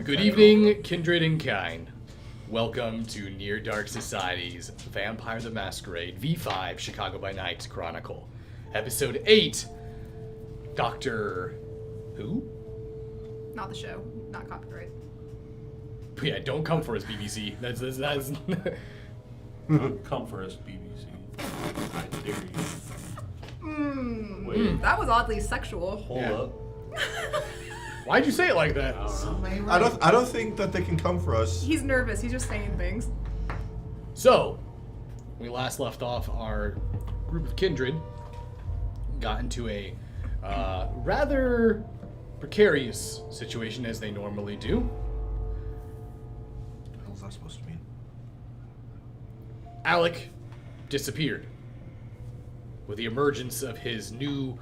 Good evening, kindred and kind. Welcome to Near Dark Society's Vampire the Masquerade V5 Chicago by Night Chronicle. Episode 8, Doctor... Who? Not the show. Not copyright. Yeah, don't come for us, BBC. That's Come for us, BBC. I dare you. Wait, That was oddly sexual. hold Yeah. up. Why'd you say it like that? I don't think that they can come for us. He's nervous. He's just saying things. So, we last left off our group of kindred got into a rather precarious situation, as they normally do. What the hell's that supposed to mean? Alec disappeared with the emergence of his new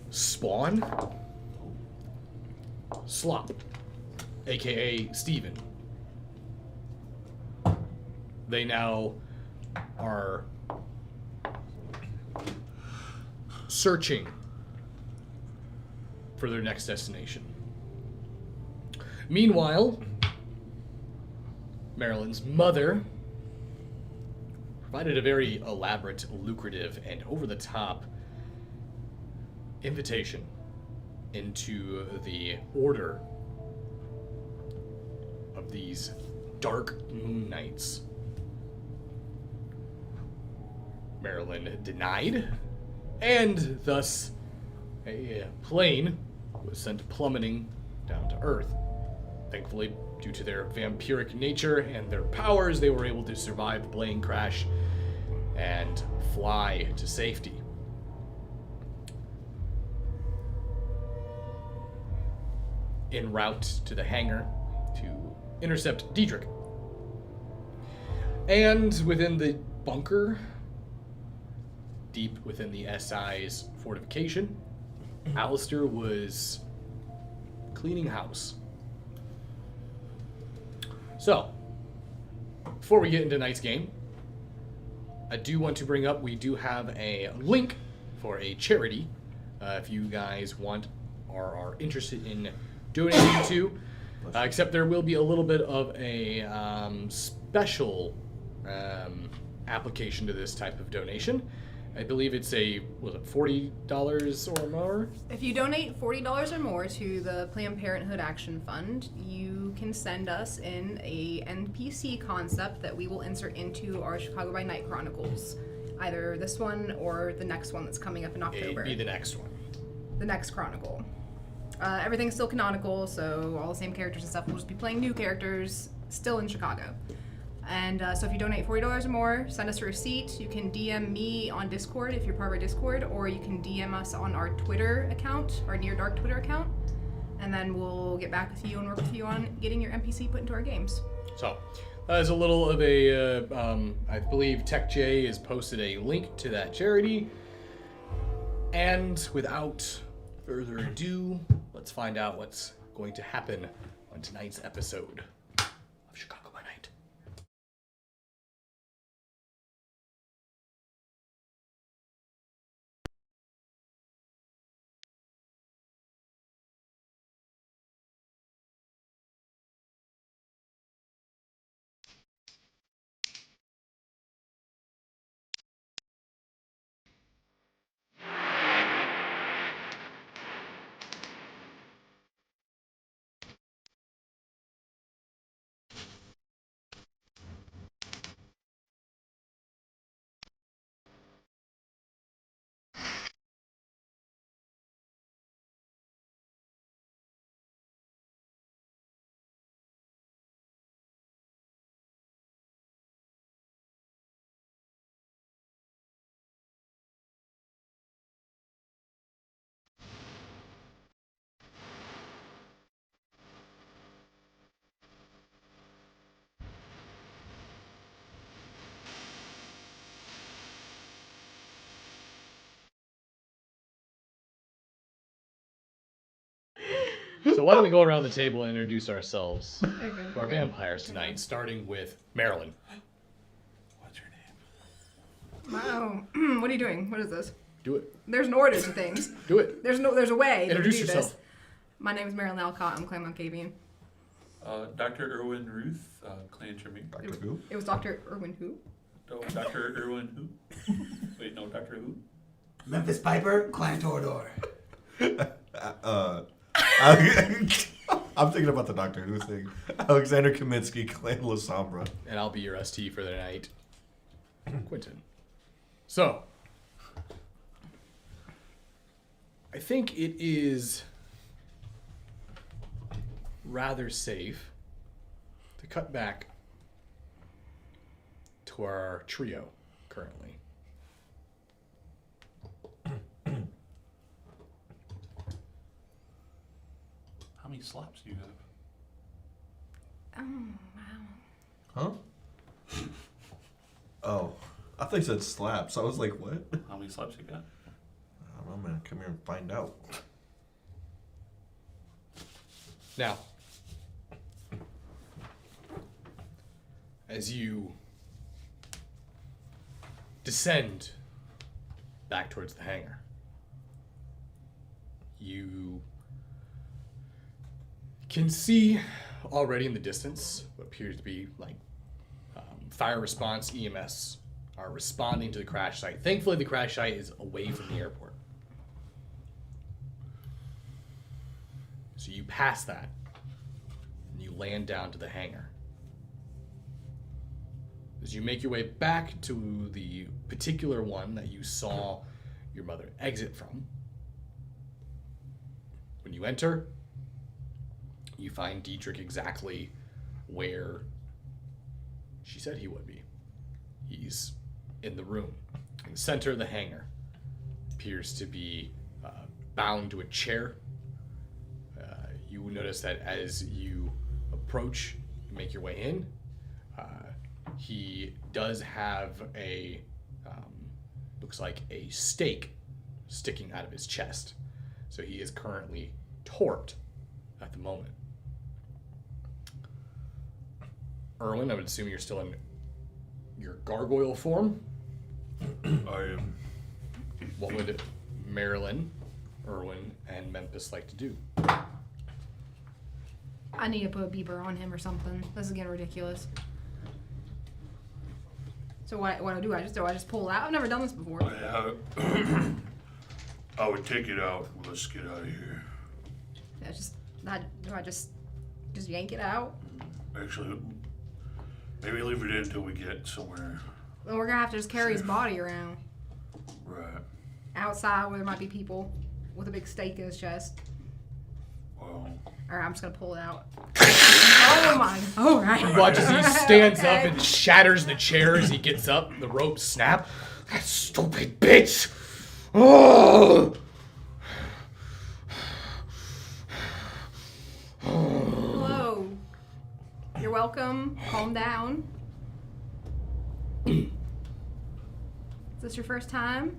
spawn, Slop, aka Steven. They now are searching for their next destination. Meanwhile, Marilyn's mother provided a very elaborate, lucrative, and over-the-top invitation into the order of these dark moon knights. Marilyn denied, and thus a plane was sent plummeting down to Earth. Thankfully, due to their vampiric nature and their powers, they were able to survive the plane crash and fly to safety. En route to the hangar to intercept Dietrich. And within the bunker, deep within the SI's fortification, Alistair was cleaning house. So, before we get into tonight's game, I do want to bring up, we do have a link for a charity, if you guys want or are interested in donating to, except there will be a little bit of a special application to this type of donation. I believe it's $40 or more? If you donate $40 or more to the Planned Parenthood Action Fund, you can send us in a NPC concept that we will insert into our Chicago by Night Chronicles. Either this one or the next one that's coming up in October. It'd be the next one. The next Chronicle. Everything's still canonical, so all the same characters and stuff. We'll just be playing new characters, still in Chicago. And so if you donate $40 or more, send us a receipt. You can DM me on Discord if you're part of our Discord, or you can DM us on our Twitter account, our Near Dark Twitter account, and then we'll get back with you and work with you on getting your NPC put into our games. So, as a little of a, I believe TechJ has posted a link to that charity. And without further ado, let's find out what's going to happen on tonight's episode of Chicago by Night. So why don't we go around the table and introduce ourselves to our vampires tonight, starting with Marilyn. What's your name? Wow. What are you doing? What is this? Do it. There's an order to things. Do it. There's a way Introduce to do yourself. this. My name is Marilyn Alcott. I'm Clan Moncavian. Dr. Irwin Ruth, Clan Tremere. Dr. Who? It was Dr. Irwin who? No, Dr. Irwin who? Wait, no, Dr. Who? Memphis Piper, Clan Torador. I'm thinking about the Doctor Who thing. Alexander Kaminsky, Clan La Sombra. And I'll be your ST for the night, Quentin. So, I think it is rather safe to cut back to our trio currently. How many slaps do you have? Oh, wow. Huh? Oh, I thought you said slaps. I was like, what? How many slaps you got? I don't know, man. Come here and find out. Now, as you descend back towards the hangar, you can see already in the distance what appears to be like fire response EMS are responding to the crash site. Thankfully, the crash site is away from the airport. So you pass that, and you land down to the hangar. As you make your way back to the particular one that you saw your mother exit from, when you enter, you find Dietrich exactly where she said he would be. He's in the room, in the center of the hangar. Appears to be bound to a chair. You notice that as you approach and make your way in, he does have a, looks like a stake sticking out of his chest. So he is currently torped at the moment. Erwin, I would assume you're still in your gargoyle form. I am. What would Marilyn, Erwin, and Memphis like to do? I need to put a beeper on him or something. This is getting ridiculous. So what do? I just pull it out? I've never done this before. I would take it out. Let's get out of here. Yeah, do I just yank it out? Actually, maybe leave it in until we get somewhere. Then we're gonna have to just carry his body around Right. outside where there might be people with a big stake in his chest. Well, Alright, I'm just gonna pull it out. Oh my! All right. Watch as he stands Okay. up and shatters the chair as he gets up. The ropes snap. That stupid bitch! Oh! Hello. You're welcome. Calm down. Is this your first time?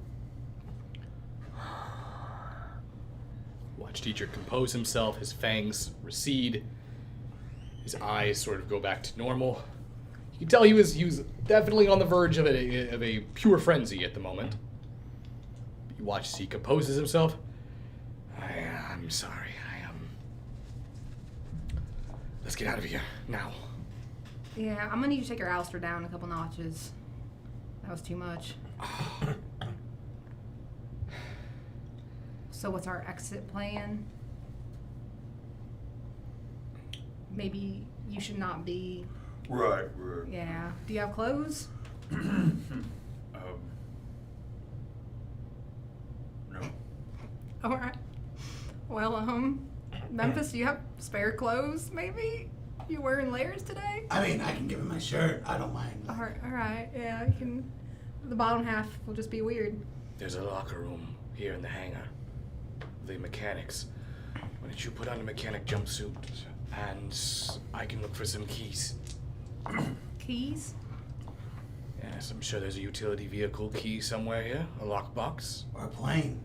Watch Dietrich compose himself. His fangs recede. His eyes sort of go back to normal. You can tell he was definitely on the verge of a pure frenzy at the moment. You watch as he composes himself. I'm sorry. Let's get out of here now. Yeah, I'm gonna need you to take your Alistair down a couple notches. That was too much. So what's our exit plan? Maybe you should not be... right. Yeah. Do you have clothes? No. Alright. Well, Memphis, do you have spare clothes, maybe? You wearing layers today? I mean, I can give him my shirt. I don't mind. Alright, yeah, you can... The bottom half will just be weird. There's a locker room here in the hangar. The mechanics. Why don't you put on a mechanic jumpsuit and I can look for some keys. Keys? Yes, I'm sure there's a utility vehicle key somewhere here. A lockbox. Or a plane.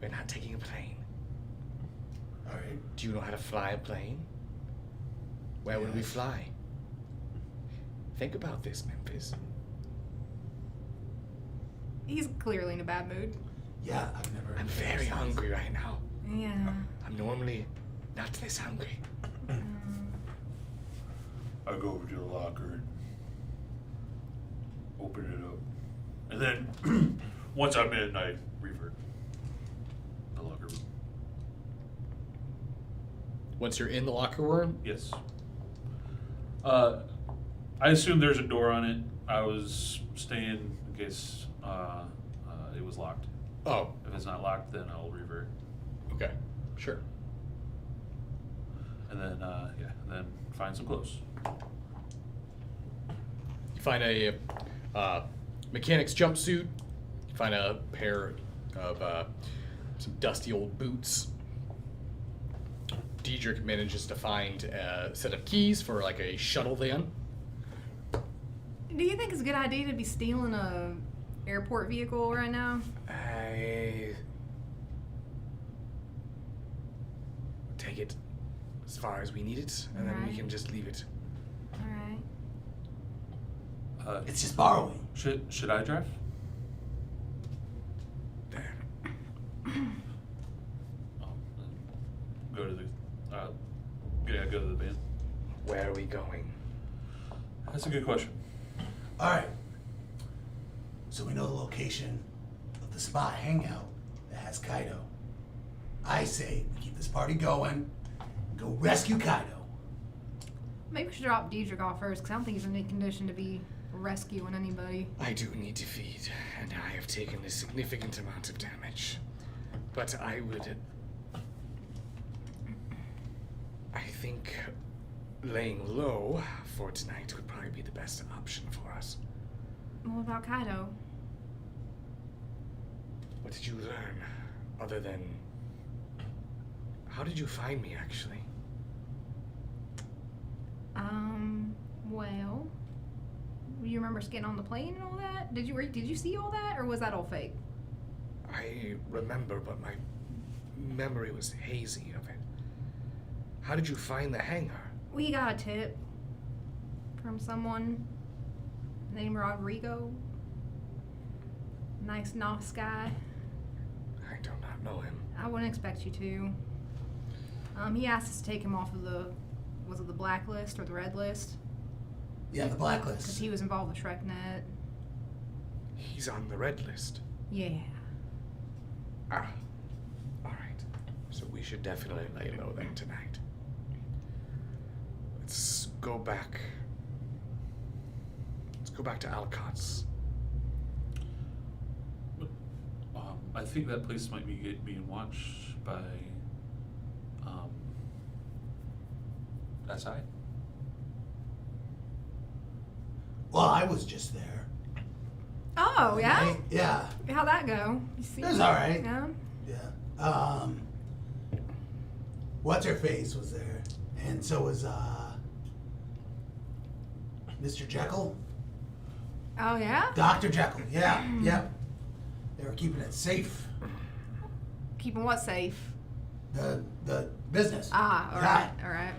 We're not taking a plane. All right. Do you know how to fly a plane? Where would we Yes. fly? Think about this, Memphis. He's clearly in a bad mood. Yeah, I've never. I'm very hungry right now. Yeah. I'm normally not this hungry. I go over to the locker and open it up. And then, once I'm in, I revert the locker room. Once you're in the locker room, Yes. I assume there's a door on it. I was staying in case it was locked. oh, If it's not locked, then I'll revert. okay, sure. And then, then find some clothes. You find a mechanic's jumpsuit. You find a pair of some dusty old boots. Dietrich manages to find a set of keys for like a shuttle van. Do you think it's a good idea to be stealing a airport vehicle right now? I take it as far as we need it, and then we Right. can just leave it. All right. It's just borrowing. Should I drive? There. Go to the go to the van. Where are we going? That's a good question. All right. So we know the location of the spot hangout that has Kaido. I say we keep this party going. Go rescue Kaido. Maybe we should drop Dietrich off first, because I don't think he's in any condition to be rescuing anybody. I do need to feed, and I have taken a significant amount of damage. But I think laying low for tonight would probably be the best option for us. What about Kaido? What did you learn, other than... How did you find me, actually? Well, you remember us getting on the plane and all that? Did you see all that, or was that all fake? I remember, but my memory was hazy of it. How did you find the hangar? We got a tip from someone named Rodrigo. Nice Nos guy. I do not know him. I wouldn't expect you to. He asked us to take him off of was it the blacklist or the red list? Yeah, the Because blacklist. he was involved with ShrekNet. He's on the red list. Yeah. Ah. Alright. So we should definitely lay low then tonight. Let's go back. Let's go back to Alcott's. I think that place might be being watched by SI. Well, I was just there. Oh, yeah? Right? Yeah. How'd that go? You see? It was all right. Yeah? Yeah. What's her face was there, and so was Mr. Jekyll, Oh, yeah? Dr. Jekyll. Yeah, yeah. They were keeping it safe. Keeping what safe? The business. Ah, Yeah. alright.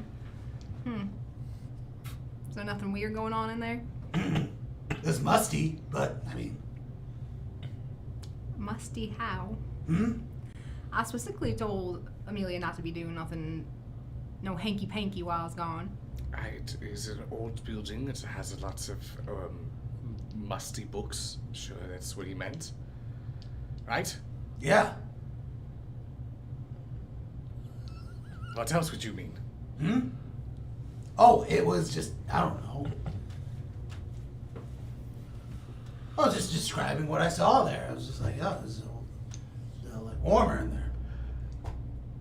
Is there nothing weird going on in there? It was musty, but I mean, Musty how? hmm? I specifically told Amelia not to be doing nothing, no hanky-panky while I was gone. It is an old building that has lots of musty books. Sure, that's what he meant. Right? Yeah. What else would you mean? Hmm? Oh, it was just, I don't know. I was just describing what I saw there. I was just like, oh, this is like warmer in there.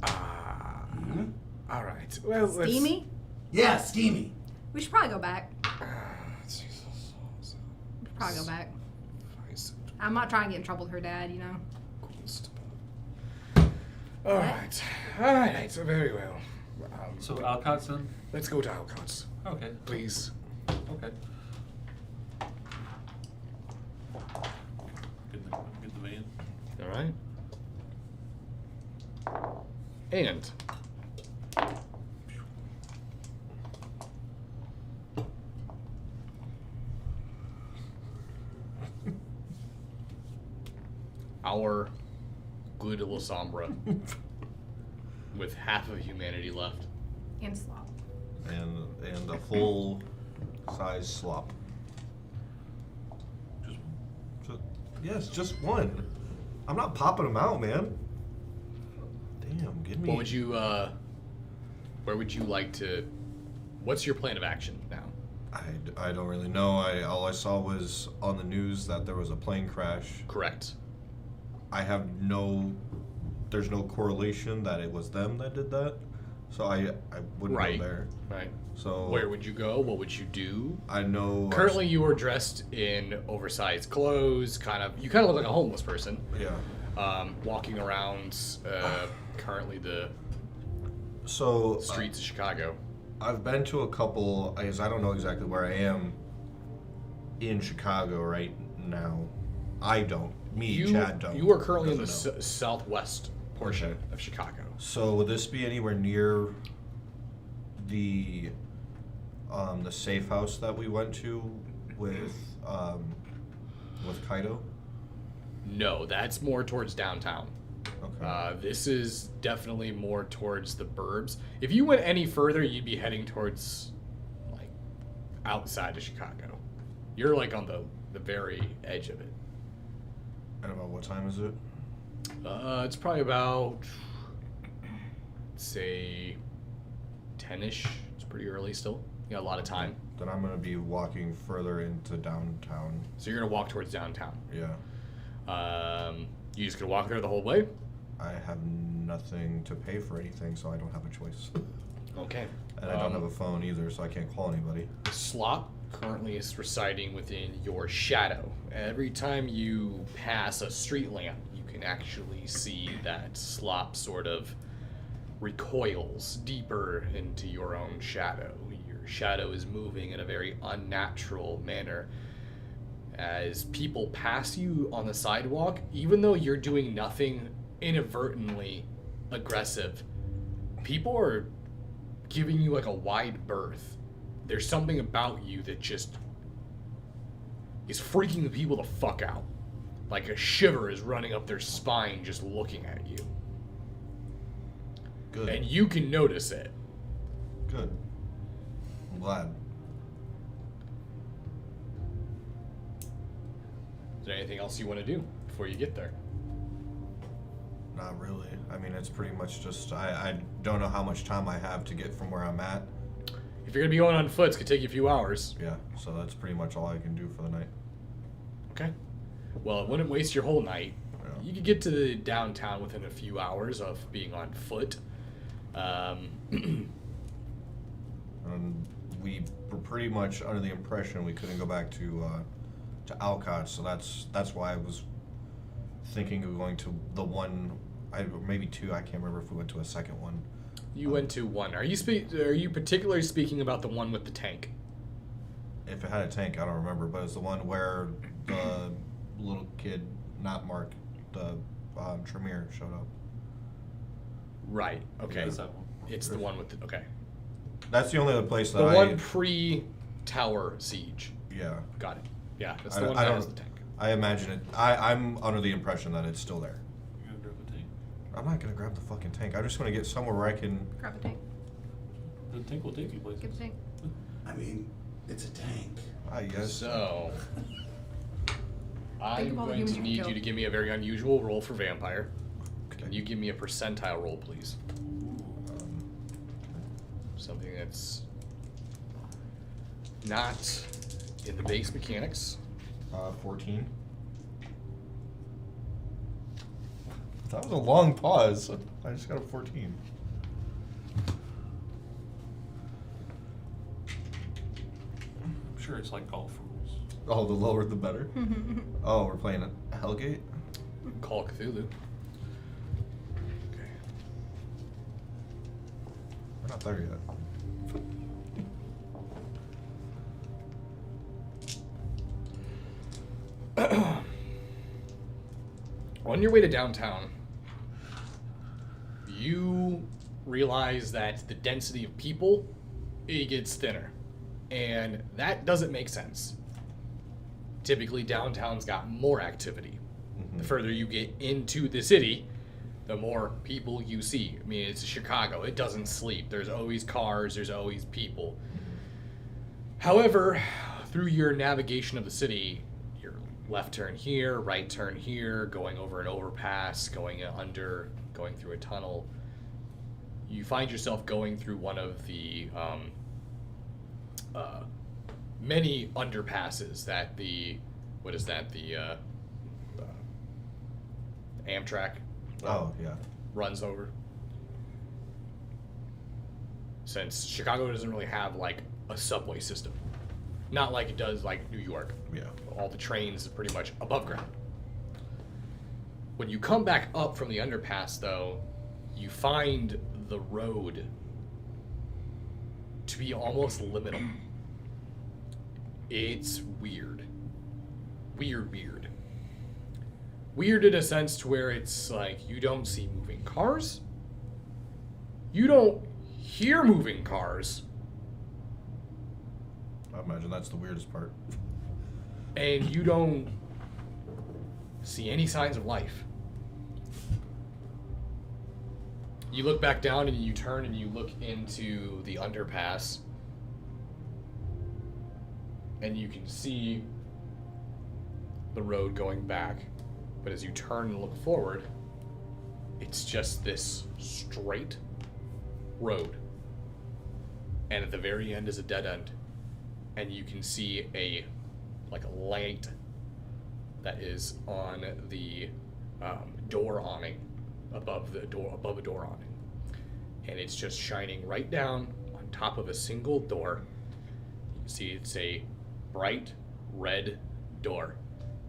Ah. Hmm? All right. Well, let's... Steamy? Yeah, steamy. We should probably go back. Jesus. We should probably go back. Christ. I'm not trying to get in trouble with her dad, you know? All right. All right. So very well. So Alcott's then? Let's go to Alcott's, Okay. please. Okay. Get the van. All right. And our good Lasombra with half of humanity left. And slop. And a full size slop. Yes, just one. I'm not popping them out, man. Damn, give me. What would you, where would you like to, what's your plan of action now? I don't really know. All I saw was on the news that there was a plane crash. Correct. There's no correlation that it was them that did that. So I wouldn't Right. go there. Right. So Where would you go? What would you do? I know. Currently, you are dressed in oversized clothes. You kind of look like a homeless person. Yeah. Walking around. Currently, the So streets of Chicago. I've been to a couple. I guess I don't know exactly where I am in Chicago right now. I don't. Chad don't. You are currently in the Doesn't know. southwest portion Okay. of Chicago. So would this be anywhere near the safe house that we went to with Kaido? No, that's more towards downtown. Okay. This is definitely more towards the burbs. If you went any further, you'd be heading towards, like, outside of Chicago. You're, like, on the very edge of it. And about what time is it? It's probably about, say, 10-ish. It's pretty early still. You got a lot of time. Then I'm gonna be walking further into downtown. So you're going to walk towards downtown. Yeah. You just going to walk there the whole way? I have nothing to pay for anything, so I don't have a choice. Okay. And I don't have a phone either, so I can't call anybody. Slop currently is residing within your shadow. Every time you pass a street lamp, you can actually see that Slop sort of recoils deeper into your own shadow. Your shadow is moving in a very unnatural manner. As people pass you on the sidewalk, even though you're doing nothing inadvertently aggressive, people are giving you like a wide berth. There's something about you that just is freaking the people the fuck out. Like a shiver is running up their spine just looking at you. Good. And you can notice it. Good. I'm glad. Is there anything else you want to do before you get there? Not really. I mean, it's pretty much just I don't know how much time I have to get from where I'm at. If you're going to be going on foot, it's going to take you a few hours. Yeah, so that's pretty much all I can do for the night. Okay. Well, it wouldn't waste your whole night. Yeah. You could get to the downtown within a few hours of being on foot. And we were pretty much under the impression we couldn't go back to Alcott, so that's why I was thinking of going to the one, maybe two. I can't remember if we went to a second one. You went to one. Are you particularly speaking about the one with the tank? If it had a tank, I don't remember, but it's the one where the little kid, not Mark, the Tremere showed up. Right. Okay. That's that one. It's the one with the okay. That's the only other place that The I. one pre-tower siege. Yeah. Got it. Yeah, that's I- the one I that don't- has the tank. I imagine it. I'm under the impression that it's still there. You're gonna grab the tank. I'm not gonna grab the fucking tank. I'm just gonna get somewhere where I can. Grab the tank. The tank will take you places. Get the tank. I mean, it's a tank. I guess. So, Think I'm of all the going humans to you need can you to kill. give me a very unusual roll for vampire. Okay. Can you give me a percentile roll, please? Something that's not in the base mechanics. 14. That was a long pause. I just got a 14. I'm sure it's like golf rules. Oh, the lower the better. Oh, we're playing Hellgate. Call Cthulhu. Okay. We're not there yet. On your way to downtown, you realize that the density of people, it gets thinner. And that doesn't make sense. Typically, downtown's got more activity. The further you get into the city, the more people you see. I mean, it's Chicago. It doesn't sleep. There's always cars. There's always people. However, through your navigation of the city, your left turn here, right turn here, going over an overpass, going under, going through a tunnel, you find yourself going through one of the many underpasses that the Amtrak Oh, yeah. runs over. Since Chicago doesn't really have like a subway system, not like it does like New York. Yeah. All the trains are pretty much above ground. When you come back up from the underpass, though, you find the road to be almost liminal. It's weird. Weird. Weird in a sense to where it's like you don't see moving cars. You don't hear moving cars. I imagine that's the weirdest part. And you don't see any signs of life. You look back down and you turn and you look into the underpass. And you can see the road going back. But as you turn and look forward, it's just this straight road. And at the very end is a dead end. And you can see a light that is on the door awning above a door awning, and it's just shining right down on top of a single door. You can see it's a bright red door.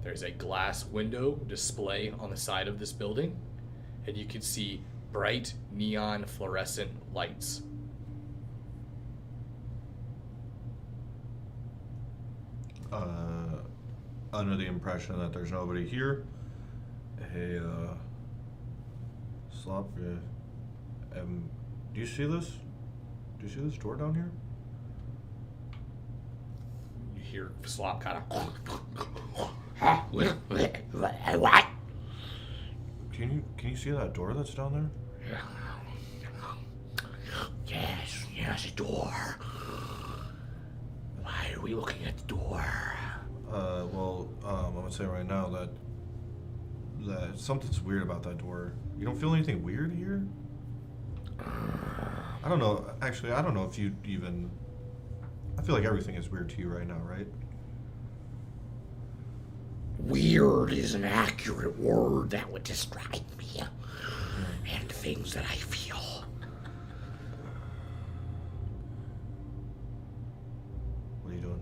There's a glass window display on the side of this building, and you can see bright neon fluorescent lights. Under the impression that there's nobody here. Hey, Slop, do you see this? Do you see this door down here? You hear Slop kind of. What? Can you see that door that's down there? Yes, a door. Why are we looking at the door? I'm gonna say right now that something's weird about that door. You don't feel anything weird here? I don't know. Actually, I don't know if you even. I feel like everything is weird to you right now, right? Weird is an accurate word that would describe me and the things that I feel. What are you doing?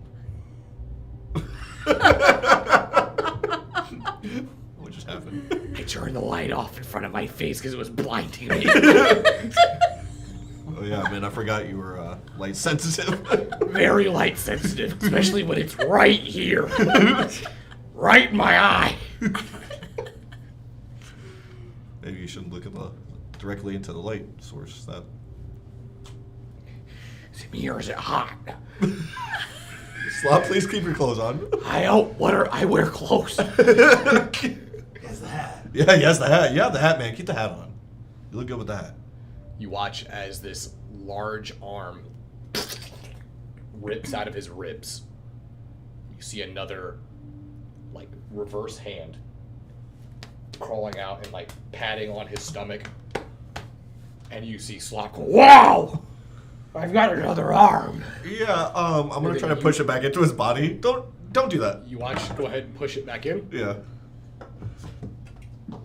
What just happened? I turned the light off in front of my face because it was blinding me. Oh yeah, man, I forgot you were light sensitive. Very light sensitive, especially when it's right here. Right in my eye. Maybe you shouldn't look directly into the light source. That. Is it me or is it hot? Slop, please keep your clothes on. I wear clothes. Yes, the hat. Yeah, yes, the hat. Yeah, the hat, man. Keep the hat on. You look good with the hat. You watch as this large arm rips out of his ribs. You see another, reverse hand crawling out and, patting on his stomach. And you see Slop go, "Wow! I've got another arm!" Yeah, I'm gonna try to push it back into his body. Don't do that. You watch, go ahead and push it back in. Yeah.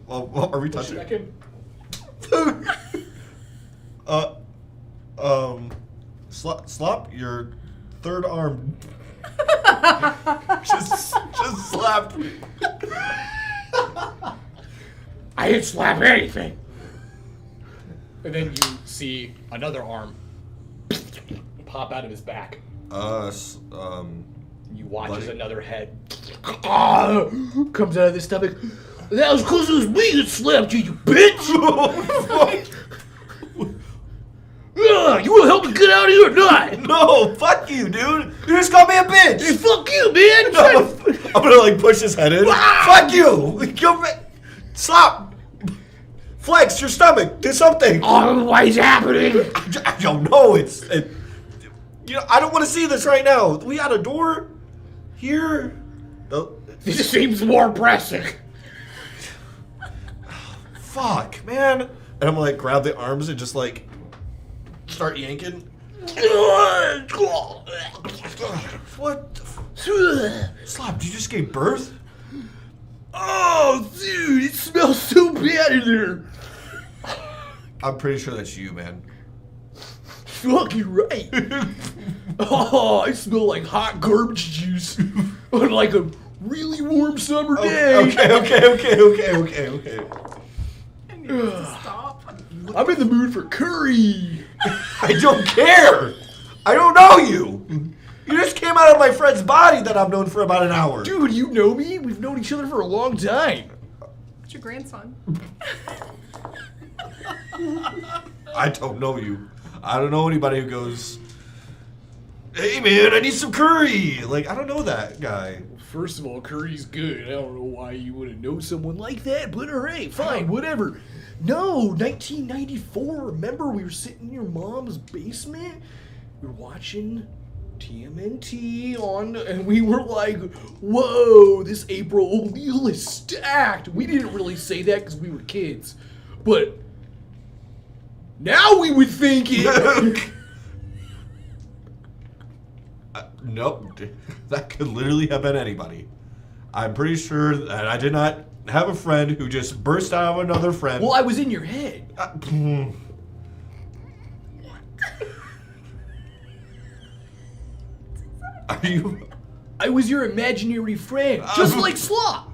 Well, are we Push it touching? back in. Slop, your third arm just slapped me. I didn't slap anything. And then you see another arm pop out of his back. You watch as another head comes out of his stomach. That was because it was me that slapped you, you bitch! You will help me get out of here or not? No, fuck you, dude. You just called me a bitch. Hey, fuck you, man! No, I'm gonna push his head in. Fuck you. Stop. Flex your stomach. Do something. Oh, what is happening? I don't know. I don't want to see this right now. We got a door here. This seems more pressing. Fuck, man. And I'm gonna like grab the arms and just like start yanking. What? Slop, did you just give birth? Oh, dude, it smells so bad in there. I'm pretty sure that's you, man. Fuck, you're right. Oh, I smell like hot garbage juice on like a really warm summer day. Okay. I need to stop. I'm in the mood for curry. I don't care. I don't know you. You just came out of my friend's body that I've known for about an hour. Dude, you know me? We've known each other for a long time. It's your grandson. I don't know you. I don't know anybody who goes, hey man, I need some curry. Like, I don't know that guy. First of all, curry's good. I don't know why you wouldn't know someone like that, but alright, fine, whatever. No, 1994, remember we were sitting in your mom's basement? We were watching TMNT on, and we were like, whoa, this April O'Neil is stacked. We didn't really say that because we were kids, but now we would think it. Nope, that could literally have been anybody. I'm pretty sure that I did not have a friend who just burst out of another friend. Well, I was in your head. Are you? I was your imaginary friend, just like Slop.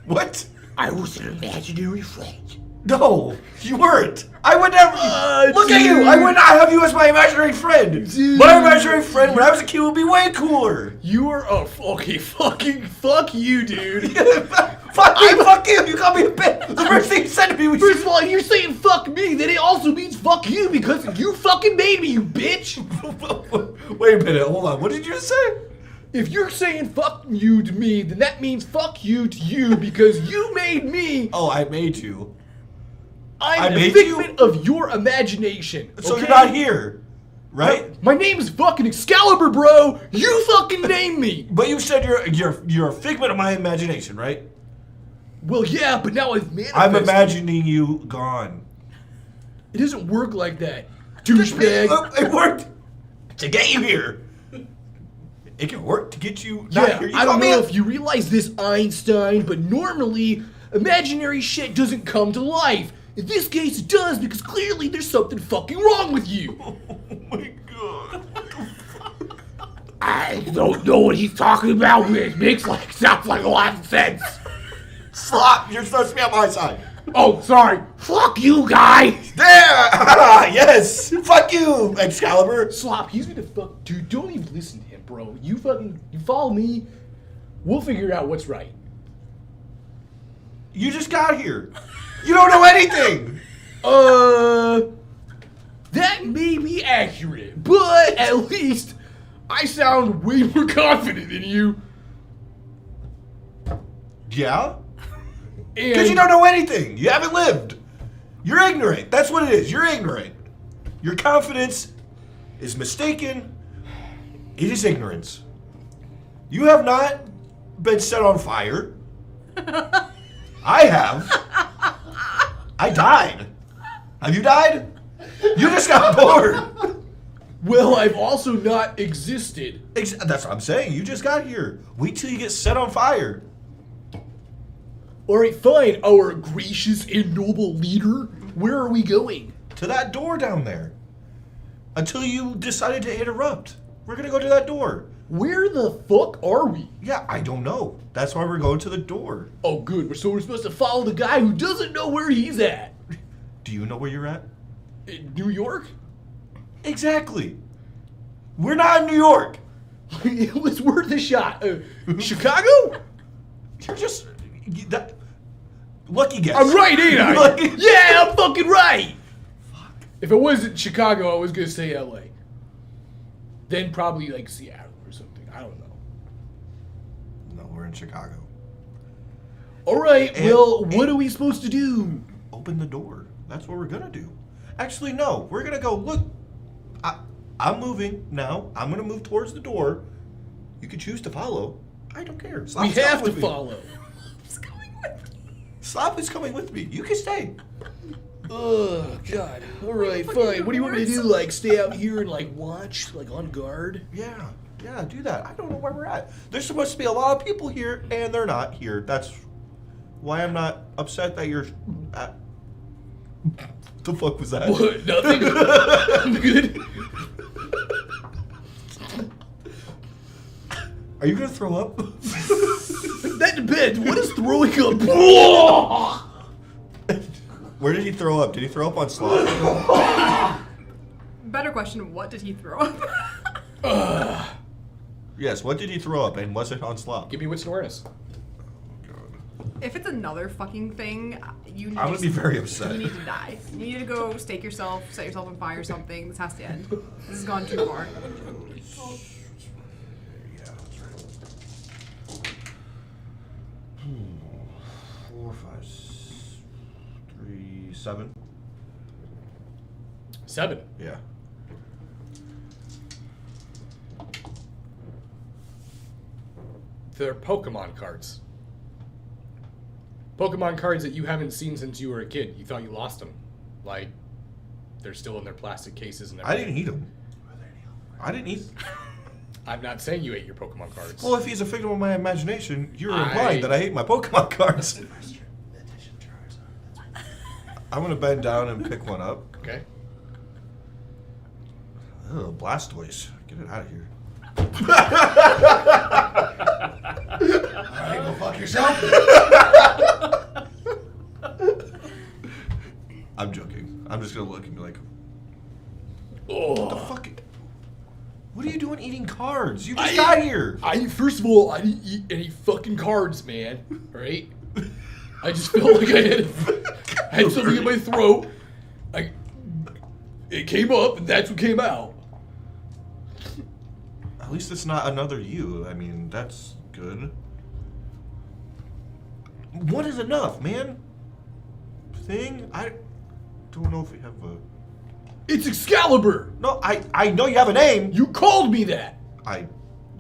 What? I was an imaginary friend. No, you weren't. I would never. Look at you. dude. I would not have you as my imaginary friend. Dude. My imaginary friend when I was a kid would be way cooler. You are okay. Fuck you, dude. Fuck you. You called me a bitch. The first thing you said to me was, First of all, you're saying fuck me, then it also means fuck you because you fucking made me, you bitch. Wait a minute. Hold on. What did you just say? If you're saying fuck you to me, then that means fuck you to you because you made me. Oh, I made you. I I'm a made figment of your imagination. So okay? you're not here, right? My name is fucking Excalibur, bro. You fucking named me. But you said you're a figment of my imagination, right? Well, yeah, but now I've manifested. I'm imagining you gone. It doesn't work like that, douchebag. It worked to get you here. It can work to get you not Yeah, here. You I don't call me know a- if you realize this, Einstein, but normally imaginary shit doesn't come to life. In this case, it does because clearly there's something fucking wrong with you. Oh my god. I don't know what he's talking about, but it sounds like a lot of sense. Slop, you're supposed to be on my side. Oh, sorry. Fuck you, guy. There! Yes! Fuck you, Excalibur! Slop, he's gonna fuck. Dude, don't even listen to him, bro. You follow me. We'll figure out what's right. You just got here. You don't know anything! That may be accurate, but at least I sound way more confident than you. Yeah? And Because you don't know anything. You haven't lived. You're ignorant. That's what it is. You're ignorant. Your confidence is mistaken. It is ignorance. You have not been set on fire. I have. I died. Have you died? You just got bored. Well, I've also not existed. That's what I'm saying. You just got here. Wait till you get set on fire. Alright, fine, our gracious and noble leader. Where are we going? To that door down there. Until you decided to interrupt. We're gonna go to that door. Where the fuck are we? Yeah, I don't know. That's why we're going to the door. Oh, good. So we're supposed to follow the guy who doesn't know where he's at. Do you know where you're at? In New York? Exactly. We're not in New York. It was worth a shot. Chicago? You're just that lucky guess. I'm right, ain't I? Lucky- Yeah, I'm fucking right. Fuck. If it wasn't Chicago, I was gonna say LA. Then probably like Seattle or something. I don't know. No, we're in Chicago. All right. And- Well, what are we supposed to do? Open the door. That's what we're gonna do. Actually, no. We're gonna go. Look, I'm moving now. I'm gonna move towards the door. You can choose to follow. I don't care. We Slop's have coming to with me. follow. Who's going with me? Slop is coming with me. You can stay. Oh God. All right, fucking fine. What do you want me to do? divorce? Like stay out here and like watch, like on guard? Yeah, do that. I don't know where we're at. There's supposed to be a lot of people here, and they're not here. That's why I'm not upset that you're. The fuck was that? What? Nothing. I'm good. Are you gonna throw up? That depends. What is throwing up? Where did he throw up? Did he throw up on Slop? Better question, what did he throw up? Yes. What did he throw up, and was it on Slop? Give me wits and awareness. If it's another fucking thing, you need I'm gonna be very You upset. need to die. You need to go stake yourself, set yourself on fire or something. This has to end. This has gone too far. Yeah, that's right. 4, 5, 3, 7. 7. Yeah. They're Pokemon cards. Pokemon cards that you haven't seen since you were a kid. You thought you lost them. Like, they're still in their plastic cases and I everything. didn't eat him. I didn't eat. I'm not saying you ate your Pokemon cards. Well, if he's a victim of my imagination, you're I- implying that I ate my Pokemon cards. I'm gonna bend down and pick one up. Okay. Ugh, Blastoise. Get it out of here. Alright, go fuck yourself. I'm joking. I'm just gonna look and be like, Oh. what the fuck? What are you doing eating cards? You just got here. First of all, I didn't eat any fucking cards, man. Right? I just felt like I had something in my throat. It came up, and that's what came out. At least it's not another you. I mean, that's good. What is enough, man? Thing? I don't know if we have a... It's Excalibur! No, I know you have a name. You called me that!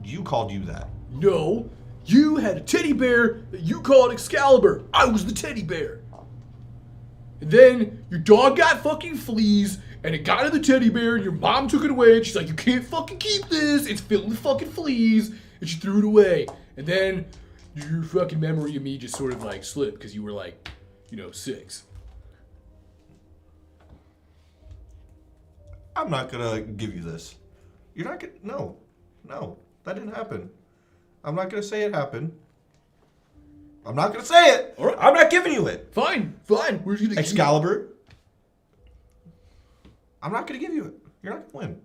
You called you that. No, you had a teddy bear that you called Excalibur. I was the teddy bear. And then your dog got fucking fleas, and it got in the teddy bear, and your mom took it away, and she's like, you can't fucking keep this, it's filled with fucking fleas, and she threw it away. And then your fucking memory of me just sort of like slipped, because you were like, 6. I'm not gonna give you this. You're not gonna... No, that didn't happen. I'm not gonna say it happened. I'm not gonna say it. All right. I'm not giving you it. Fine, we're just gonna... Excalibur. I'm not gonna give you it. You're not gonna win.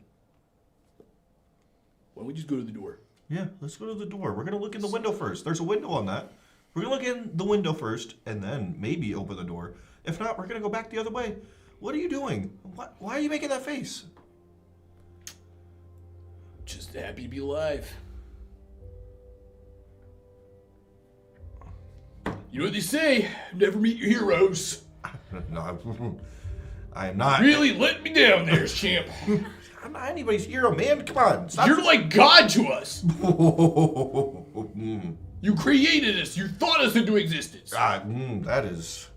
Why don't we just go to the door? Yeah, let's go to the door. We're gonna look in the window first. There's a window on that. We're gonna look in the window first, and then maybe open the door. If not, we're gonna go back the other way. What are you doing? Why are you making that face? Just happy to be alive. You know what they say, never meet your heroes. No, I am not. Really let me down there, champ. I'm not anybody's hero, man. Come on. Stop. You're like God to us. Mm. You created us. You thought us into existence. That is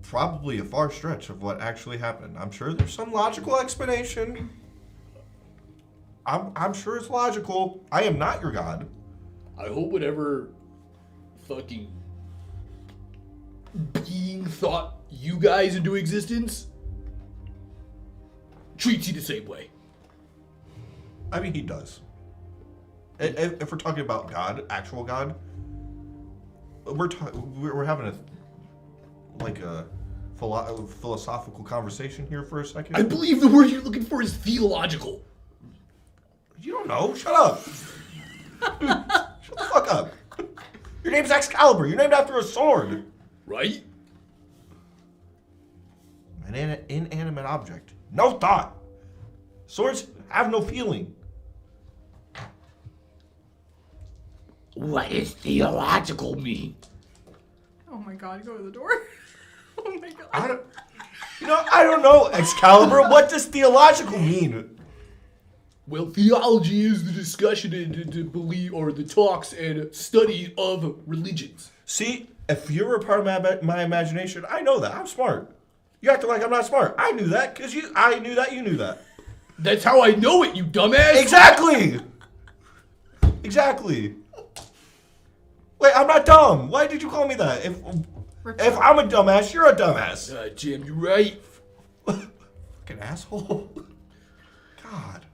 probably a far stretch of what actually happened. I'm sure there's some logical explanation. I'm sure it's logical. I am not your god. I hope whatever fucking being thought you guys into existence treats you the same way. I mean, he does. If we're talking about God, actual God, we're having a philosophical conversation here for a second. I believe the word you're looking for is theological. You don't know. Shut up. Shut the fuck up. Your name's Excalibur. You're named after a sword. Right? An inanimate object. No thought. Swords have no feeling. What does theological mean? Oh my god, go to the door. Oh my god. I don't know, Excalibur. What does theological mean? Well, theology is the discussion and the belief, or the talks and study of religions. See, if you're a part of my imagination, I know that. I'm smart. You acting like I'm not smart. I knew that because I knew that you knew that. That's how I know it, you dumbass. Exactly. Exactly. Wait, I'm not dumb. Why did you call me that? If I'm a dumbass, you're a dumbass. Jim, you're right. Fucking asshole. God.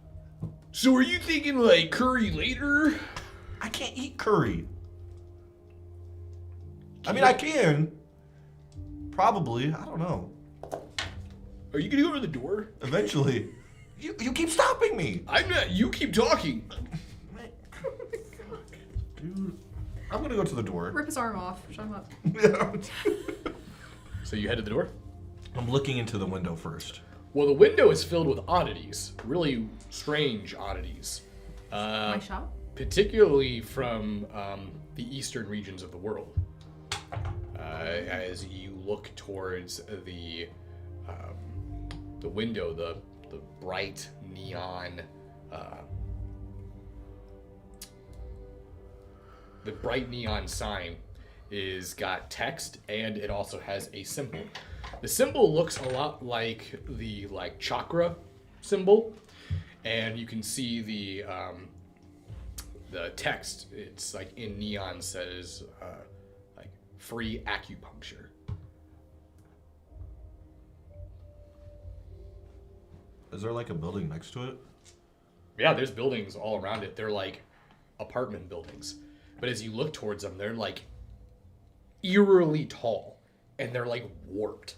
So are you thinking like curry later? I can't eat curry. I mean, I can. Probably. I don't know. Are you gonna go to the door? Eventually. You keep stopping me. I'm not. You keep talking. Dude. I'm gonna go to the door. Rip his arm off. Shut him up. So you head to the door? I'm looking into the window first. Well, the window is filled with oddities. Really strange oddities. My shop? Particularly from the eastern regions of the world. As you look towards the window, the bright neon, sign is got text, and it also has a symbol. The symbol looks a lot like the chakra symbol, and you can see the text. It's like in neon says free acupuncture. Is there like a building next to it? Yeah, there's buildings all around it. They're like apartment buildings. But as you look towards them, they're like eerily tall, and they're like warped.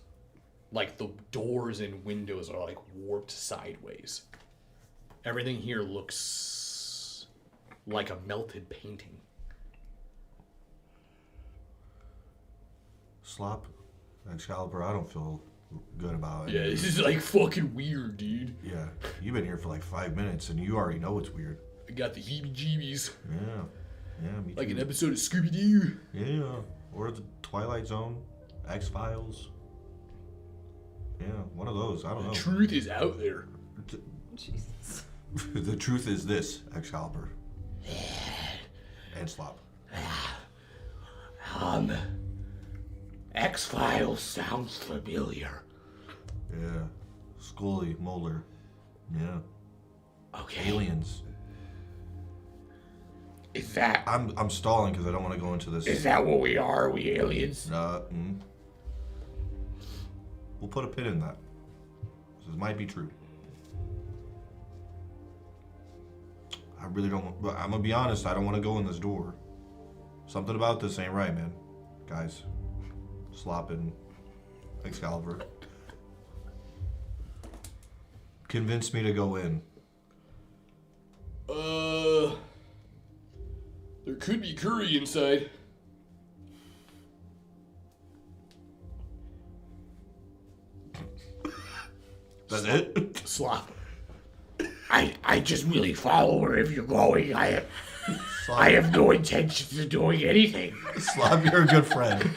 Like the doors and windows are like warped sideways. Everything here looks like a melted painting. Slop, Excalibur, I don't feel good about it. Yeah, this is like fucking weird, dude. Yeah, you've been here for like 5 minutes and you already know it's weird. I got the heebie-jeebies. Yeah, me too. Like an episode of Scooby-Doo. Yeah, or the Twilight Zone, X-Files. Yeah, one of those, I don't know. The truth is out there. Jesus. The truth is this, Excalibur. And Slop. X-Files sounds familiar. Yeah, Scully, Mulder. Yeah. Okay. Aliens. Is that I'm stalling because I don't want to go into this. is that what we are? We aliens? We'll put a pin in that. This might be true. I really don't. But I'm gonna be honest. I don't want to go in this door. Something about this ain't right, man. Guys, Slopping, Excalibur. Convince me to go in. There could be curry inside. That's it? Slop. I just really follow wherever you're going. I have no intentions of doing anything. Slop, you're a good friend.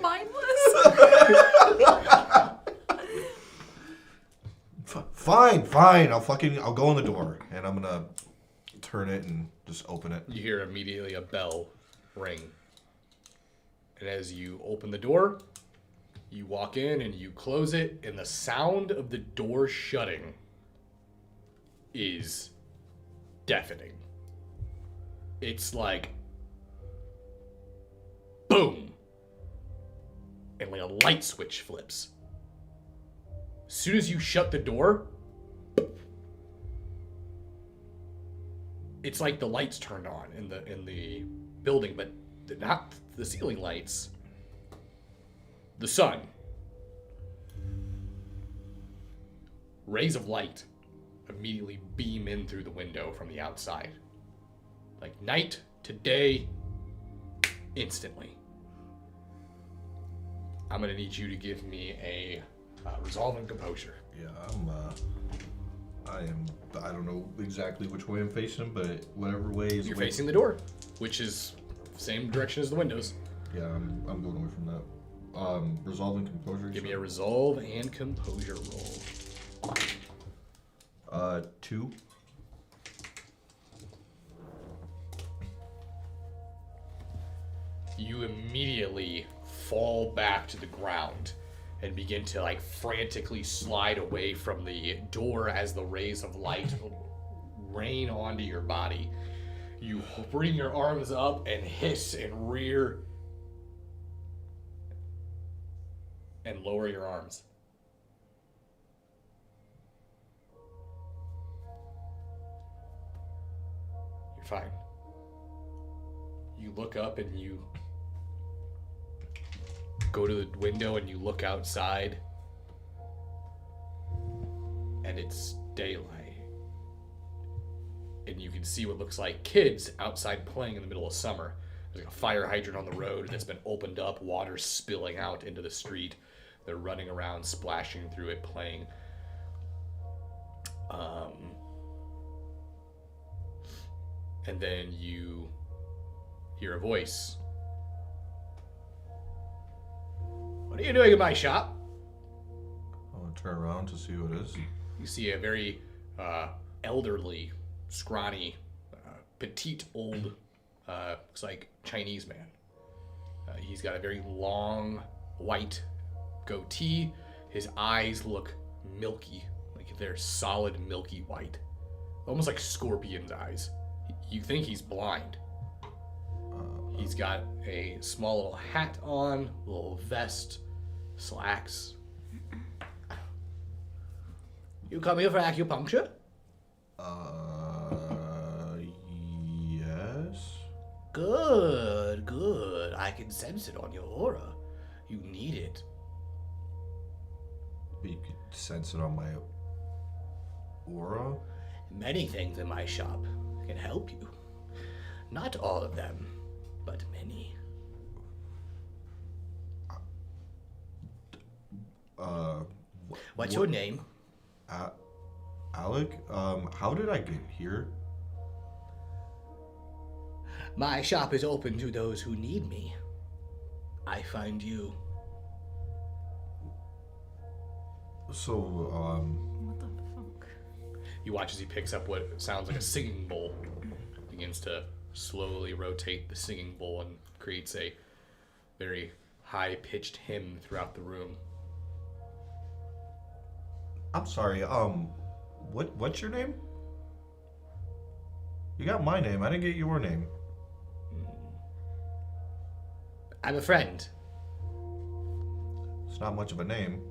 Mindless. Fine. I'll go in the door and I'm gonna turn it and just open it. You hear immediately a bell ring. And as you open the door, you walk in and you close it, and the sound of the door shutting is deafening. It's like boom. And like a light switch flips. As soon as you shut the door, it's like the lights turned on in the building, but not the ceiling lights. The sun. Rays of light immediately beam in through the window from the outside. Like night to day, instantly. I'm gonna need you to give me a resolve and composure. Yeah, I don't know exactly which way I'm facing, but whatever way is. You're facing the door, which is same direction as the windows. Yeah, I'm going away from that. Resolve and composure. Give me a resolve and composure roll. 2. You immediately fall back to the ground and begin to like frantically slide away from the door as the rays of light rain onto your body. You bring your arms up and hiss and rear and lower your arms. You're fine. You look up and you go to the window and you look outside, and it's daylight. And you can see what looks like kids outside playing in the middle of summer. There's like a fire hydrant on the road that's been opened up, water spilling out into the street. They're running around, splashing through it, playing. And then you hear a voice. What are you doing in my shop? I'm gonna turn around to see who it is. You see a very elderly, scrawny, petite, old, looks like Chinese man. He's got a very long, white goatee. His eyes look milky, like they're solid, milky white. Almost like Scorpion's eyes. You think he's blind. He's got a small little hat on, a little vest, slacks. You come here for acupuncture? Yes. Good, good. I can sense it on your aura. You need it. You could sense it on my aura. Many things in my shop can help you. Not all of them, but many. What's your name? Alec? How did I get here? My shop is open to those who need me. I find you. So, What the fuck? You watch as he picks up what sounds like a singing bowl, begins to slowly rotate the singing bowl and creates a very high-pitched hymn throughout the room. I'm sorry, what's your name? You got my name, I didn't get your name. I'm a friend. It's not much of a name.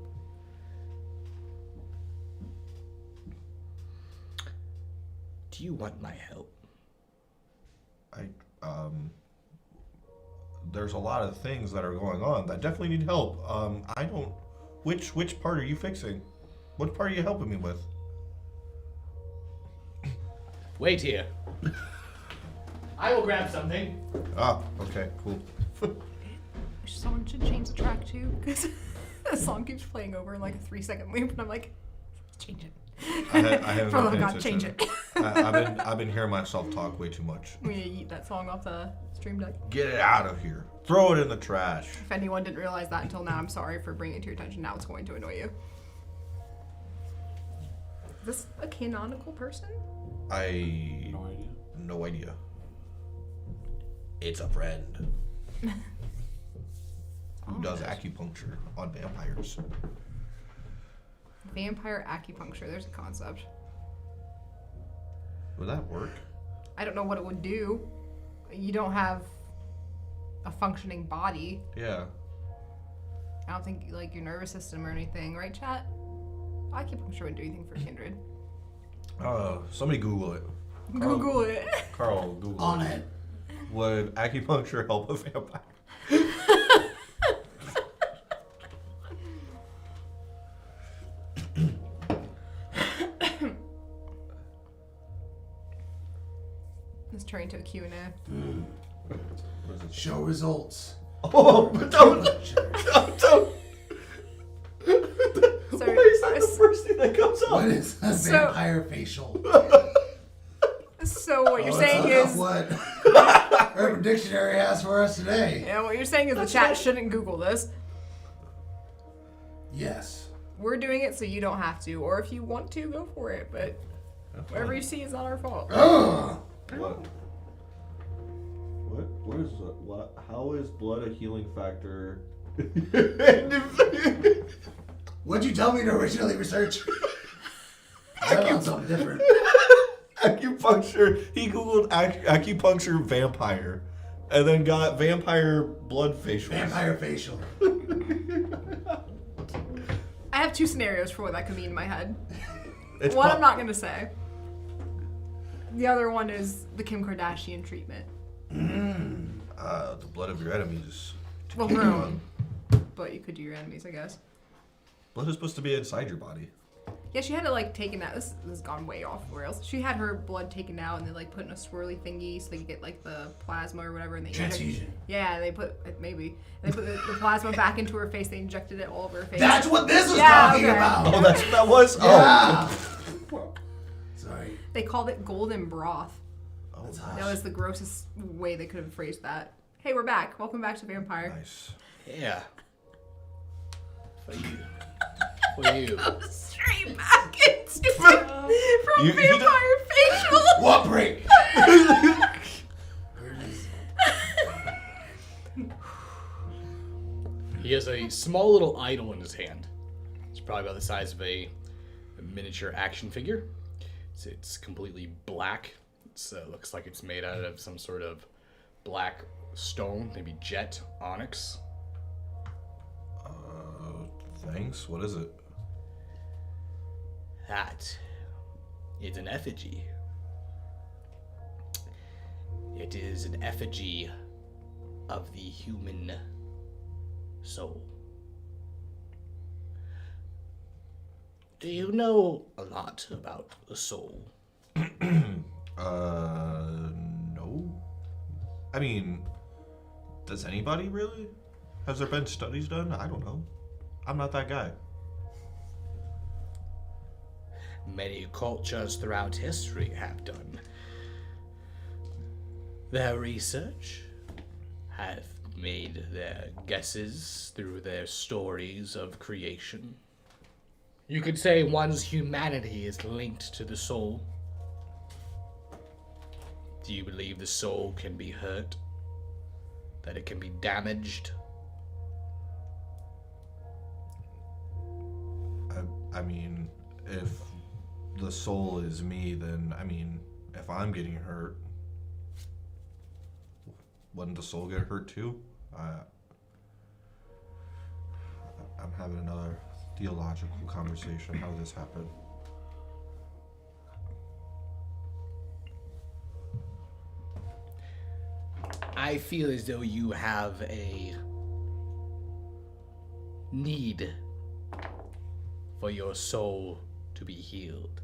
Do you want my help? There's a lot of things that are going on that definitely need help. I don't... Which part are you fixing? What part are you helping me with? Wait here. I will grab something. Ah, okay, cool. Someone should change the track too, because the song keeps playing over in like a 3-second loop, and I'm like, change it. I haven't For love been of paying God, change attention. it. I've been hearing myself talk way too much. We need to eat that song off the stream deck. Get it out of here. Throw it in the trash. If anyone didn't realize that until now, I'm sorry for bringing it to your attention. Now it's going to annoy you. Is this a canonical person? No idea. No idea. It's a friend. Who does acupuncture on vampires? Vampire acupuncture. There's a concept. Would that work? I don't know what it would do. You don't have a functioning body. Yeah. I don't think like your nervous system or anything, right, chat? Acupuncture wouldn't do anything for kindred. Somebody Google it. Google it. Carl, Google On it. Would acupuncture help a vampire? Let's turn into a Q&A. What is it? Show results. Oh, but don't. Sorry, Why is that the first thing that comes up? What is a So- vampire facial? So what you're saying Oh, is what? Urban Dictionary has for us today. Yeah, what you're saying is the chat shouldn't Google this. Yes. We're doing it so you don't have to, or if you want to, go for it. But whatever you see is not our fault. Ugh. What is what? How is blood a healing factor? What'd you tell me to originally research? I found something different. Acupuncture. He googled acupuncture vampire, and then got vampire blood facial. Vampire facial. I have two scenarios for what that could mean in my head. It's One I'm not gonna say. The other one is the Kim Kardashian treatment. The blood of your enemies. Well, her own. But you could do your enemies, I guess. Blood is supposed to be inside your body. Yeah, she had to like taken out. This has gone way off rails. She had her blood taken out and they like put in a swirly thingy so they could get like the plasma or whatever. And they Transfusion. Yeah, they put maybe they put the plasma back into her face. They injected it all over her face. That's what this was talking okay. about. Oh, that's what that was. Yeah. Sorry. They called it golden broth. Oh, That's That was the grossest way they could have phrased that. Hey, we're back. Welcome back to Vampire. nice. Yeah. For you. For you. Straight back into from You- you Vampire facial. What break? He has a small little idol in his hand. It's probably about the size of a miniature action figure. It's completely black. It looks like it's made out of some sort of black stone, maybe jet onyx. Thanks. What is it? That is an effigy. It is an effigy of the human soul. Do you know a lot about the soul? No. I mean, does anybody really? Has there been studies done? I don't know. I'm not that guy. Many cultures throughout history have done their research, have made their guesses through their stories of creation. You could say one's humanity is linked to the soul. Do you believe the soul can be hurt? That it can be damaged? I mean, if the soul is me, then, I mean, if I'm getting hurt, wouldn't the soul get hurt too? I'm having another theological conversation. How did this happen? I feel as though you have a need for your soul to be healed.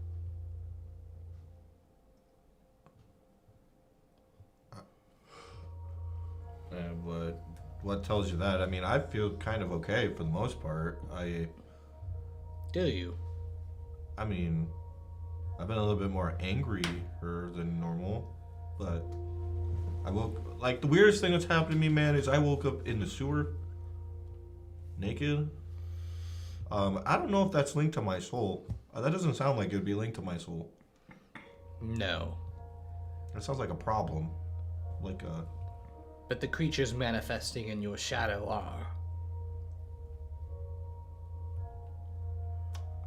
What tells you that? I mean, I feel kind of okay for the most part. Do you? I mean, I've been a little bit more angrier than normal, but I woke, like, the weirdest thing that's happened to me, man, is I woke up in the sewer, naked. I don't know if that's linked to my soul. That doesn't sound like it would be linked to my soul. No. That sounds like a problem. Like But the creatures manifesting in your shadow are.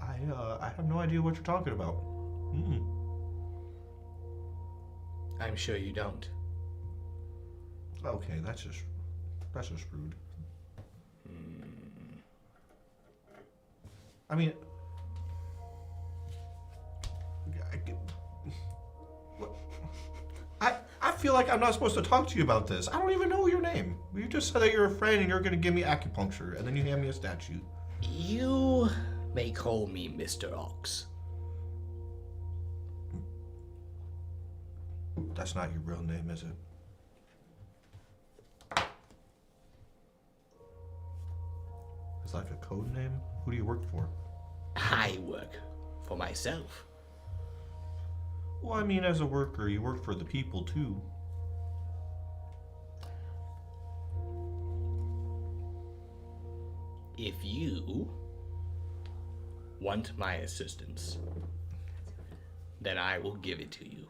I have no idea what you're talking about. Mm-mm. I'm sure you don't. Okay, that's just rude. I mean, I feel like I'm not supposed to talk to you about this. I don't even know your name. You just said that you're a friend and you're going to give me acupuncture, and then you hand me a statue. You may call me Mr. Ox. That's not your real name, is it? Is that like a code name? Who do you work for? I work for myself. Well, I mean, as a worker, you work for the people, too. If you want my assistance, then I will give it to you.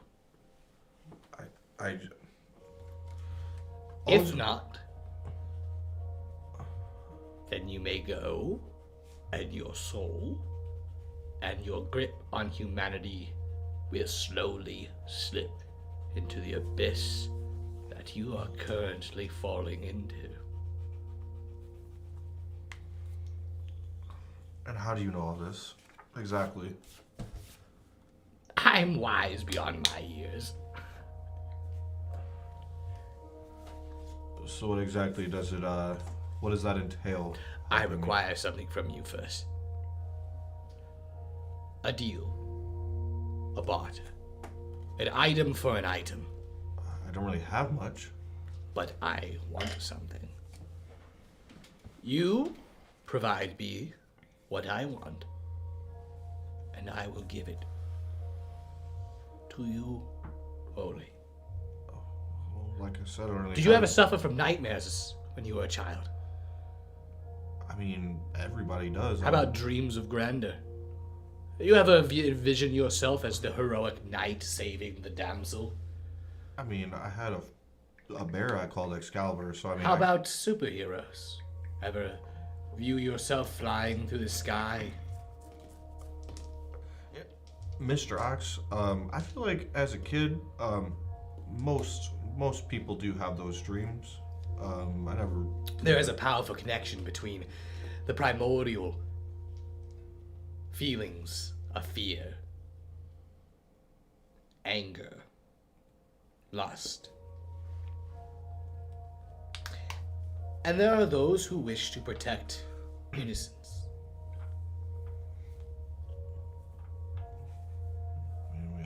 If not, then you may go, and your soul and your grip on humanity will slowly slip into the abyss that you are currently falling into. And how do you know all this? Exactly. I'm wise beyond my years. So what exactly does it, what does that entail? I require something from you first. A deal. A barter. An item for an item. I don't really have much. But I want something. You provide me what I want, and I will give it to you wholly. Well, like I said, I don't really Did you ever suffer from nightmares when you were a child? I mean, everybody does. How about dreams of grandeur? You ever envision yourself as the heroic knight saving the damsel? I mean, I had a bear I called Excalibur, so I mean... How about superheroes? Ever view yourself flying through the sky? Mr. Ox, I feel like as a kid, most people do have those dreams. I never... There is a powerful connection between the primordial feelings of fear, anger, lust. And there are those who wish to protect innocence.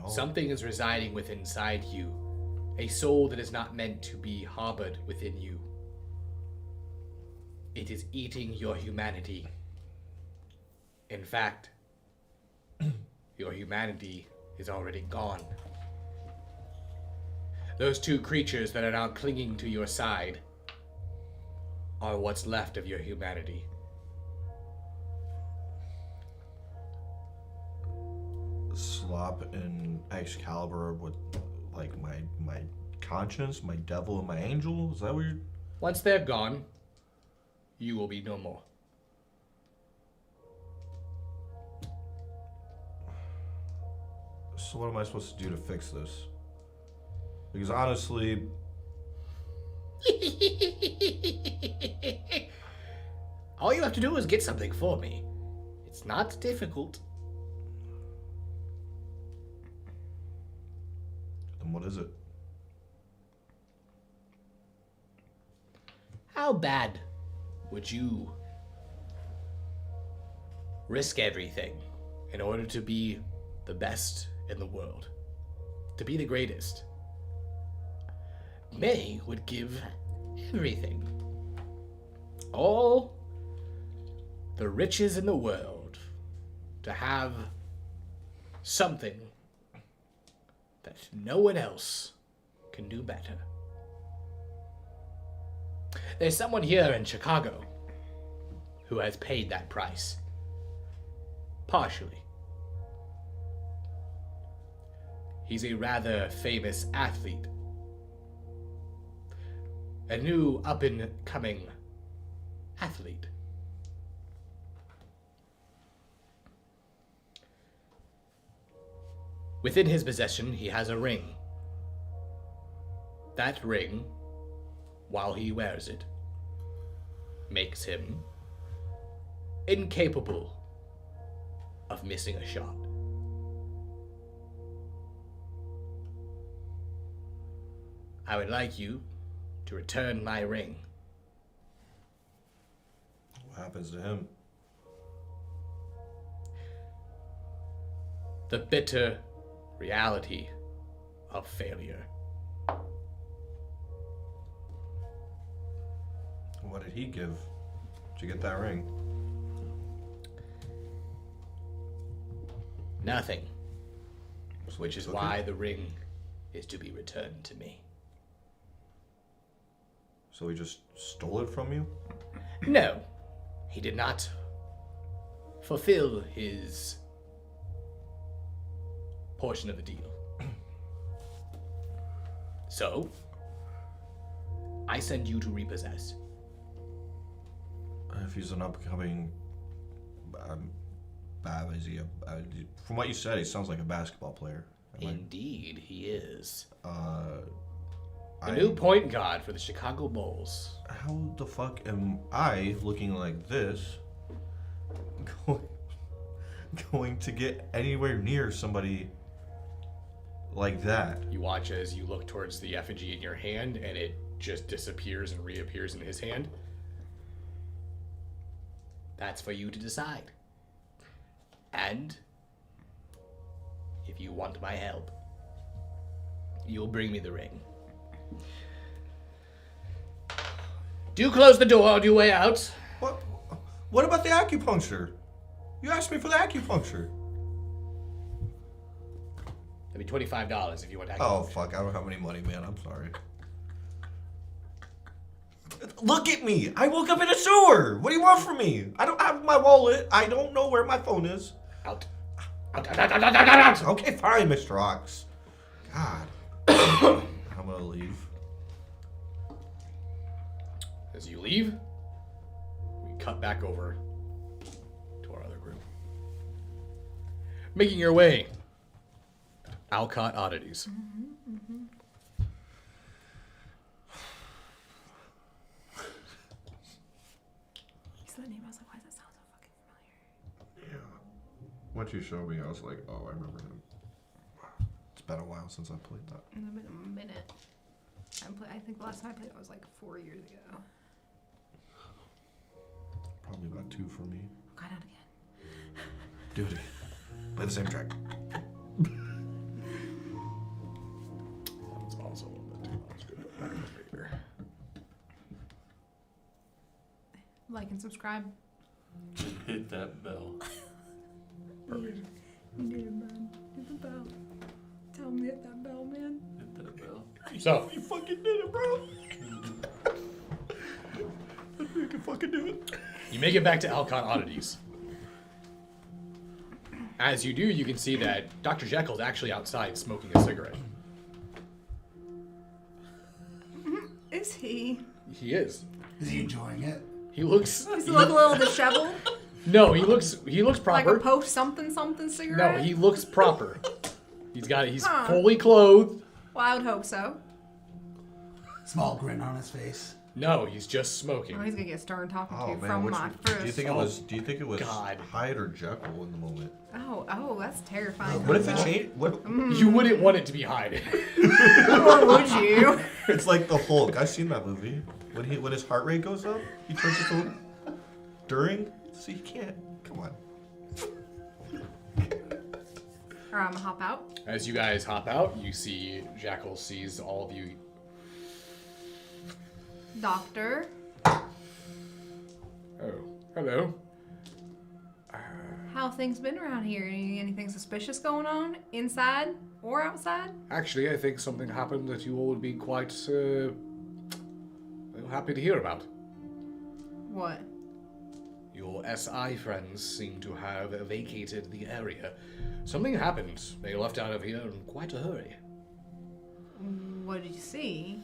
Something is residing within inside you, a soul that is not meant to be harbored within you. It is eating your humanity. In fact, your humanity is already gone. Those two creatures that are now clinging to your side are what's left of your humanity. Slop and Excalibur with, like, my conscience, my devil, and my angel? Is that what you're... Once they're gone, you will be no more. So what am I supposed to do to fix this? Because honestly... All you have to do is get something for me. It's not difficult. Then what is it? How bad would you risk everything in order to be the best in the world? To be the greatest? Many would give everything. All the riches in the world to have something that no one else can do better. There's someone here in Chicago who has paid that price. Partially. He's a rather famous athlete. A new up-and-coming athlete. Within his possession, he has a ring. That ring, while he wears it, makes him incapable of missing a shot. I would like you to return my ring. What happens to him? The bitter reality of failure. What did he give to get that ring? Nothing. So Which he is took why it? the ring is to be returned to me. So he just stole it from you? No. he did not fulfill his portion of the deal. So, I send you to repossess. If he's an upcoming, is he from what you said, he sounds like a basketball player. Indeed, he is. The new point guard for the Chicago Bulls. How the fuck am I looking like this going to get anywhere near somebody like that? You watch as you look towards the effigy in your hand, and it just disappears and reappears in his hand. That's for you to decide. And if you want my help, you'll bring me the ring. Do close the door on your way out. What about the acupuncture? You asked me for the acupuncture. That'd be $25 if you want acupuncture. Oh, fuck. I don't have any money, man. I'm sorry. Look at me. I woke up in a sewer. What do you want from me? I don't have my wallet. I don't know where my phone is. Out. Okay, fine, Mr. Ox. God. I'm gonna leave. As you leave, we cut back over to our other group. Making your way, Alcott Oddities. That name, I was like, why does that sound so fucking familiar? Yeah. Once you showed me, I was like, oh, I remember him. It's been a while since I played that. It's been a minute. I think the last time I played it was like 4 years ago. Probably about 2 for me. God, not again. Do it again. Play the same track. That's also a little bit too much. Good back later. Like and subscribe. Hit that bell. Perfect. You did it, man. Hit the bell. Tell him to hit that bell, man. Hit that bell. So, You fucking did it, bro. You can fucking do it. you make it back to Alcott Oddities. As you do, you can see that Dr. Jekyll's actually outside smoking a cigarette. Is he? He is. Is he enjoying it? He looks. Does he look a little disheveled? No, he looks Like proper. a post something cigarette? No, he looks proper. He's Huh. fully clothed. Well, I would hope so. Small grin on his face. No, he's just smoking. Oh, he's gonna get stern talking Oh to man, from which, my do you first. think it was? Do you think it was God. Hyde or Jekyll in the moment? Oh, that's terrifying. What if it changed? What? You wouldn't want it to be Hyde. Or would you? It's like the Hulk. I've seen that movie. When his heart rate goes up, he turns into during. So you can't. Come on. Or I'm gonna hop out. As you guys hop out, you see Jackal sees all of you. Doctor. Oh, hello. How things been around here? Anything suspicious going on? Inside or outside? Actually, I think something happened that you all would be quite happy to hear about. What? Your SI friends seem to have vacated the area. Something happened. They left out of here in quite a hurry. What did you see?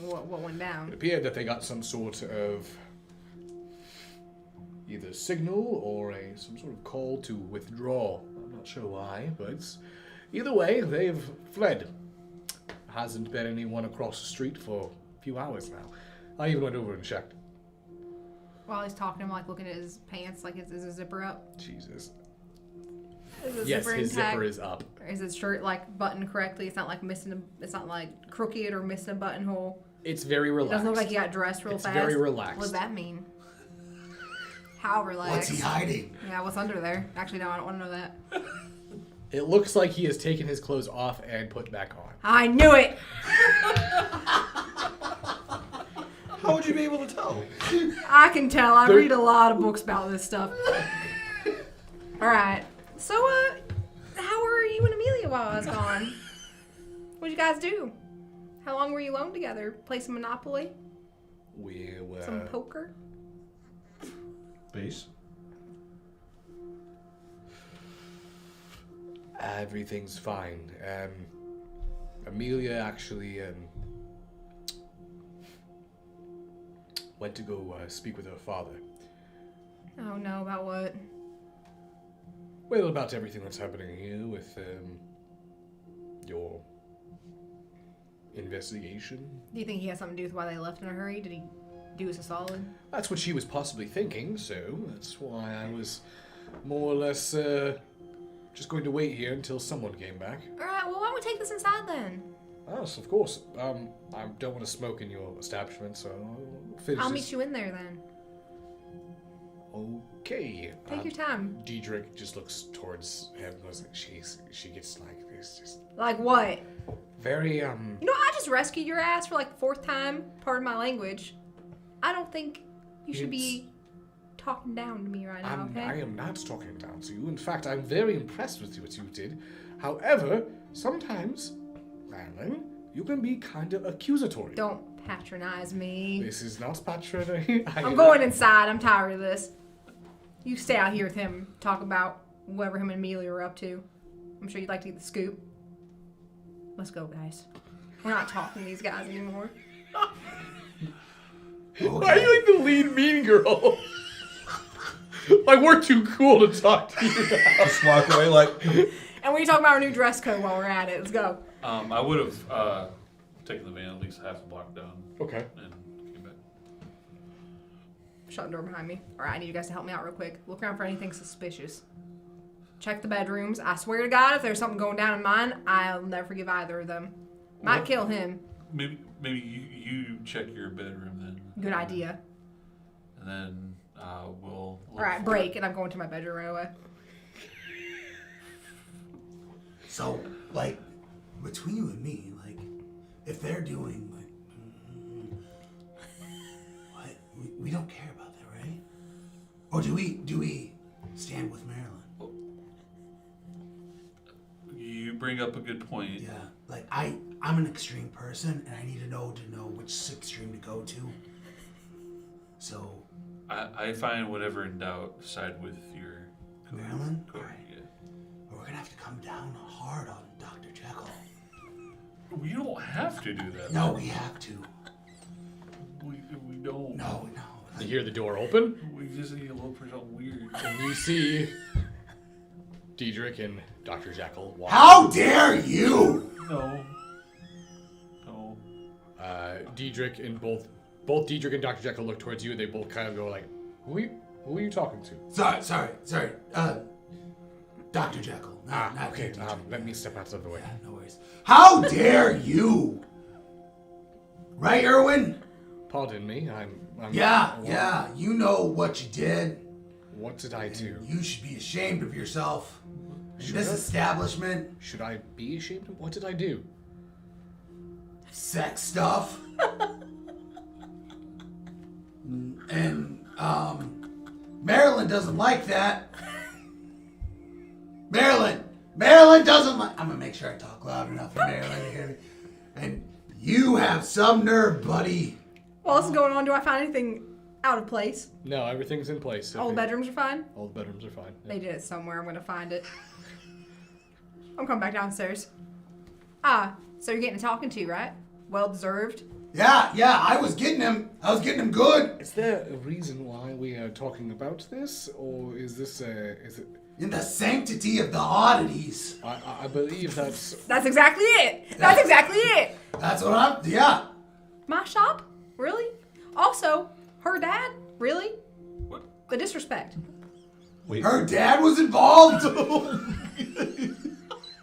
What went down? It appeared that they got some sort of either signal or some sort of call to withdraw. I'm not sure why, but either way, they've fled. Hasn't been anyone across the street for a few hours now. I even went over and checked. While he's talking, I'm like looking at his pants, like is his zipper up? Jesus. Is his Yes, zipper his intact? zipper is up. Or is his shirt like buttoned correctly? It's not like it's not like crooked or missing a buttonhole. It's very It relaxed. doesn't look like he got dressed real It's fast. very relaxed. What does that mean? How relaxed? What's he hiding? Yeah, what's under there? Actually, no, I don't want to know that. It looks like he has taken his clothes off and put back on. I knew it! How would you be able to tell? I can tell. I read a lot of books about this stuff. Alright. So, how were you and Amelia while I was gone? What'd you guys do? How long were you alone together? Play some Monopoly? We were... Some poker? base? Everything's fine. Amelia actually went to go speak with her father. Oh no, about what? Well, about everything that's happening here with your investigation. Do you think he has something to do with why they left in a hurry? Did he do us a solid? That's what she was possibly thinking, so that's why I was more or less just going to wait here until someone came back. Alright, well why don't we take this inside then? Yes, of course. I don't want to smoke in your establishment, so I'll finish I'll this. meet you in there then. Okay. Take your time. Dietrich just looks towards him and goes, she gets like this, just Like what? very, You know, I just rescued your ass for like the 4th time. Pardon my language. I don't think you should be talking down to me right now, okay? I am not talking down to you. In fact, I'm very impressed with what you did. However, sometimes, Madeline, you can be kind of accusatory. Don't patronize me. This is not patronizing. I'm going inside. I'm tired of this. You stay out here with him. Talk about whatever him and Amelia are up to. I'm sure you'd like to get the scoop. Let's go, guys. We're not talking to these guys anymore. Why are you like the lead mean girl? Like, we're too cool to talk to you now. Just walk away like. And we talk about our new dress code while we're at it. Let's go. I would have taken the van at least half a block down Okay. and came back. Shut the door behind me. All right, I need you guys to help me out real quick. Look around for anything suspicious. Check the bedrooms. I swear to God, if there's something going down in mine, I'll never forgive either of them. Might kill him. Maybe you check your bedroom then. Good idea. And then we'll. All right, break, and I'm going to my bedroom right away. So, like, between you and me, like, if they're doing, like, what? We don't care about that, right? Or do we stand with Marilyn? You bring up a good point. Yeah, like, I'm an extreme person, and I need to know which extreme to go to. So, I find whatever in doubt, side with your Marilyn? code. Alright. Yeah. We're gonna have to come down hard on Dr. Jekyll. We don't have to do that. No, we have to. We don't. No. You hear the door open, We just need to look for something weird. and you see Dietrich and Dr. Jekyll walk. How dare you! No. Dietrich and both Dietrich and Dr. Jekyll look towards you. They both kind of go like, who are you talking to? Sorry. Dr. Jekyll. Not Okay. Dietrich. Let me step out of the way. Yeah, no worries. How dare you! Right, Erwin? Pardon me. I'm Yeah. You know what you did. What did I do? You should be ashamed of yourself. In Should this I? Establishment, Should I be ashamed of what did I do? sex stuff. And, Marilyn doesn't like that. Marilyn doesn't like. I'm gonna make sure I talk loud enough for Marilyn to hear me. And you have some nerve, buddy. While this is going on, do I find anything out of place? No, everything's in place. All the bedrooms are fine? All the bedrooms are fine. Yeah. They did it somewhere. I'm gonna find it. I'm coming back downstairs. So you're getting a talking to, right? Well deserved. Yeah, I was getting him good. Is there a reason why we are talking about this, or is this is it? In the sanctity of the oddities. I believe that's. That's exactly it. That's exactly it. That's what yeah. My shop? Really? Also, her dad? Really? What? The disrespect. Her dad was involved.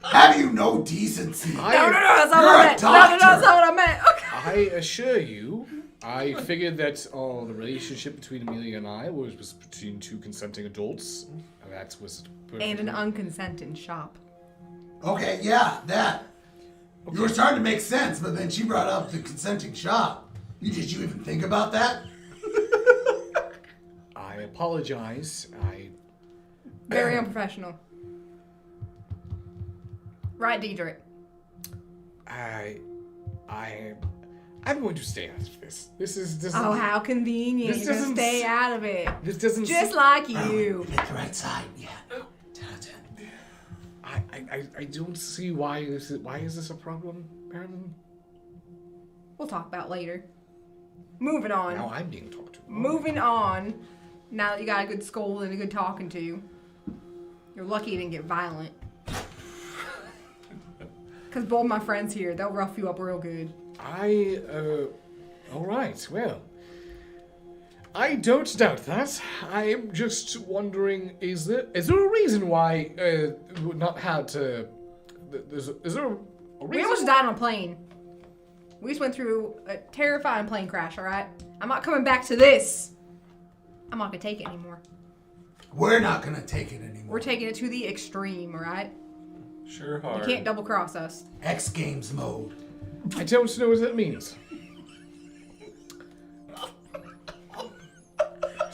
Have you no decency? No, that's not You're what I a meant. No, doctor. that's not what I meant. Okay. I assure you, I figured that the relationship between Amelia and I was between two consenting adults. That was. And an unconsented shop. Okay, yeah, that. You were starting to make sense, but then she brought up the consenting shop. Did you even think about that? I apologize. Very unprofessional. Right, Dietrich? I I'm going to stay out of this. This is. Oh, how convenient. This You're gonna doesn't stay out of it. This doesn't. Just like you. You picked the right side. Yeah. 10 out of 10. I don't see why this is. Why is this a problem, Baron? We'll talk about it later. Moving on. Now I'm being talked to. Moving on. Now that you got a good scold and a good talking to, you're lucky you didn't get violent. Because both my friends here, they'll rough you up real good. All right. Well, I don't doubt that. I'm just wondering, is there a reason why we've not had to? Is there a reason? We almost died on a plane. We just went through a terrifying plane crash, alright? I'm not coming back to this. I'm not gonna take it anymore. We're not gonna take it anymore. We're taking it to the extreme, alright? Sure You hard. can't double cross us. X Games mode. I don't know what that means.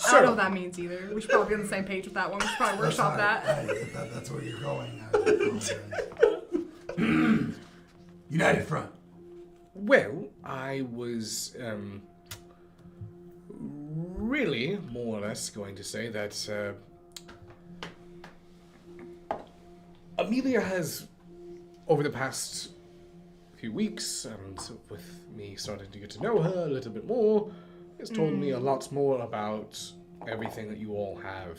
I don't know what that means either. We should probably be on the same page with that one. We should probably workshop that. That's where you're going. United Front. Well, I was really more or less going to say that Amelia has, over the past few weeks, and with me starting to get to know her a little bit more, has told me a lot more about everything that you all have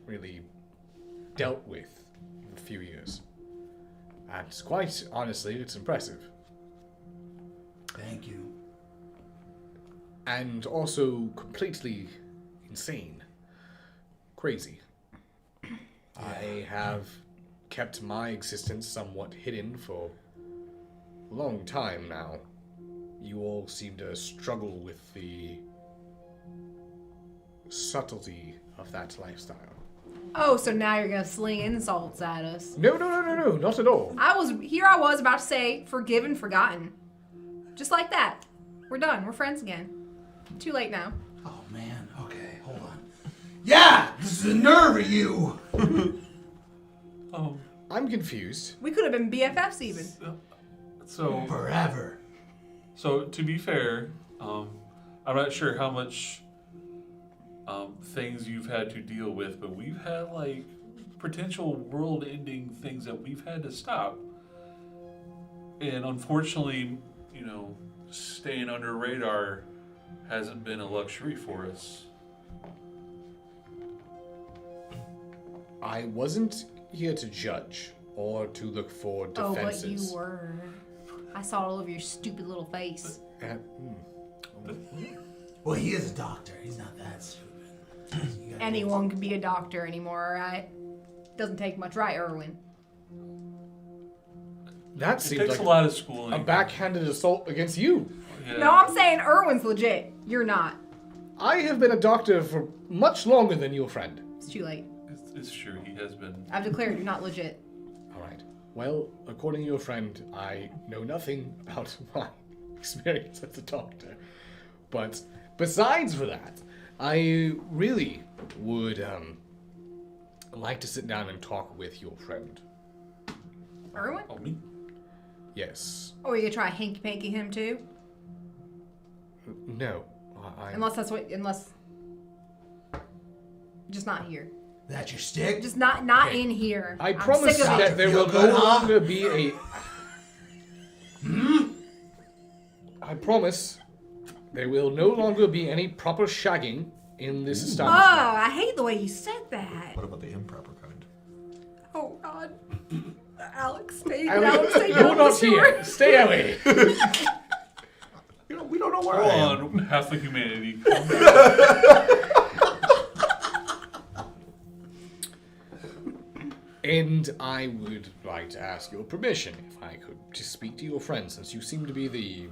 really dealt with in a few years. And quite honestly, it's impressive. Thank you. And also completely insane. Crazy. I have kept my existence somewhat hidden for a long time now. You all seem to struggle with the subtlety of that lifestyle. Oh, so now you're gonna sling insults at us. No, not at all. I was about to say forgiven, forgotten. Just like that. We're done. We're friends again. Too late now. Oh man. Okay, hold on. Yeah, this is the nerve of you. Oh, I'm confused. We could have been BFFs even. so Forever. So to be fair, I'm not sure how much things you've had to deal with, but we've had like potential world-ending things that we've had to stop, and unfortunately, you know, staying under radar hasn't been a luxury for us. I wasn't here to judge or to look for Oh, defenses. but you were. I saw all over your stupid little face. Well, he is a doctor. He's not that stupid. You gotta- Anyone can be a doctor anymore, alright? Doesn't take much, right, Erwin? That It seems takes like a lot of schooling. a backhanded assault against you. Yeah. No, I'm saying Erwin's legit. You're not. I have been a doctor for much longer than your friend. It's too late. It's true. He has been. I've declared you're not legit. All right. Well, according to your friend, I know nothing about my experience as a doctor. But besides for that, I really would like to sit down and talk with your friend. Erwin? Oh, me? Yes. Or are you gonna try hanky-panky him too? No. Unless that's what, just not here. That's your stick? Just not Okay. in here. I I'm promise sick of that it. there will Feel no good, huh? longer be a. I promise there will no longer be any proper shagging in this Oh, establishment. I hate the way you said that. What about the improper kind? Oh God. Alex, stay. Alex, Alex, stay you're down not the here. shore. Stay away. We don't know where Hold I am. on, half the humanity. And I would like to ask your permission, if I could, to speak to your friend, since you seem to be the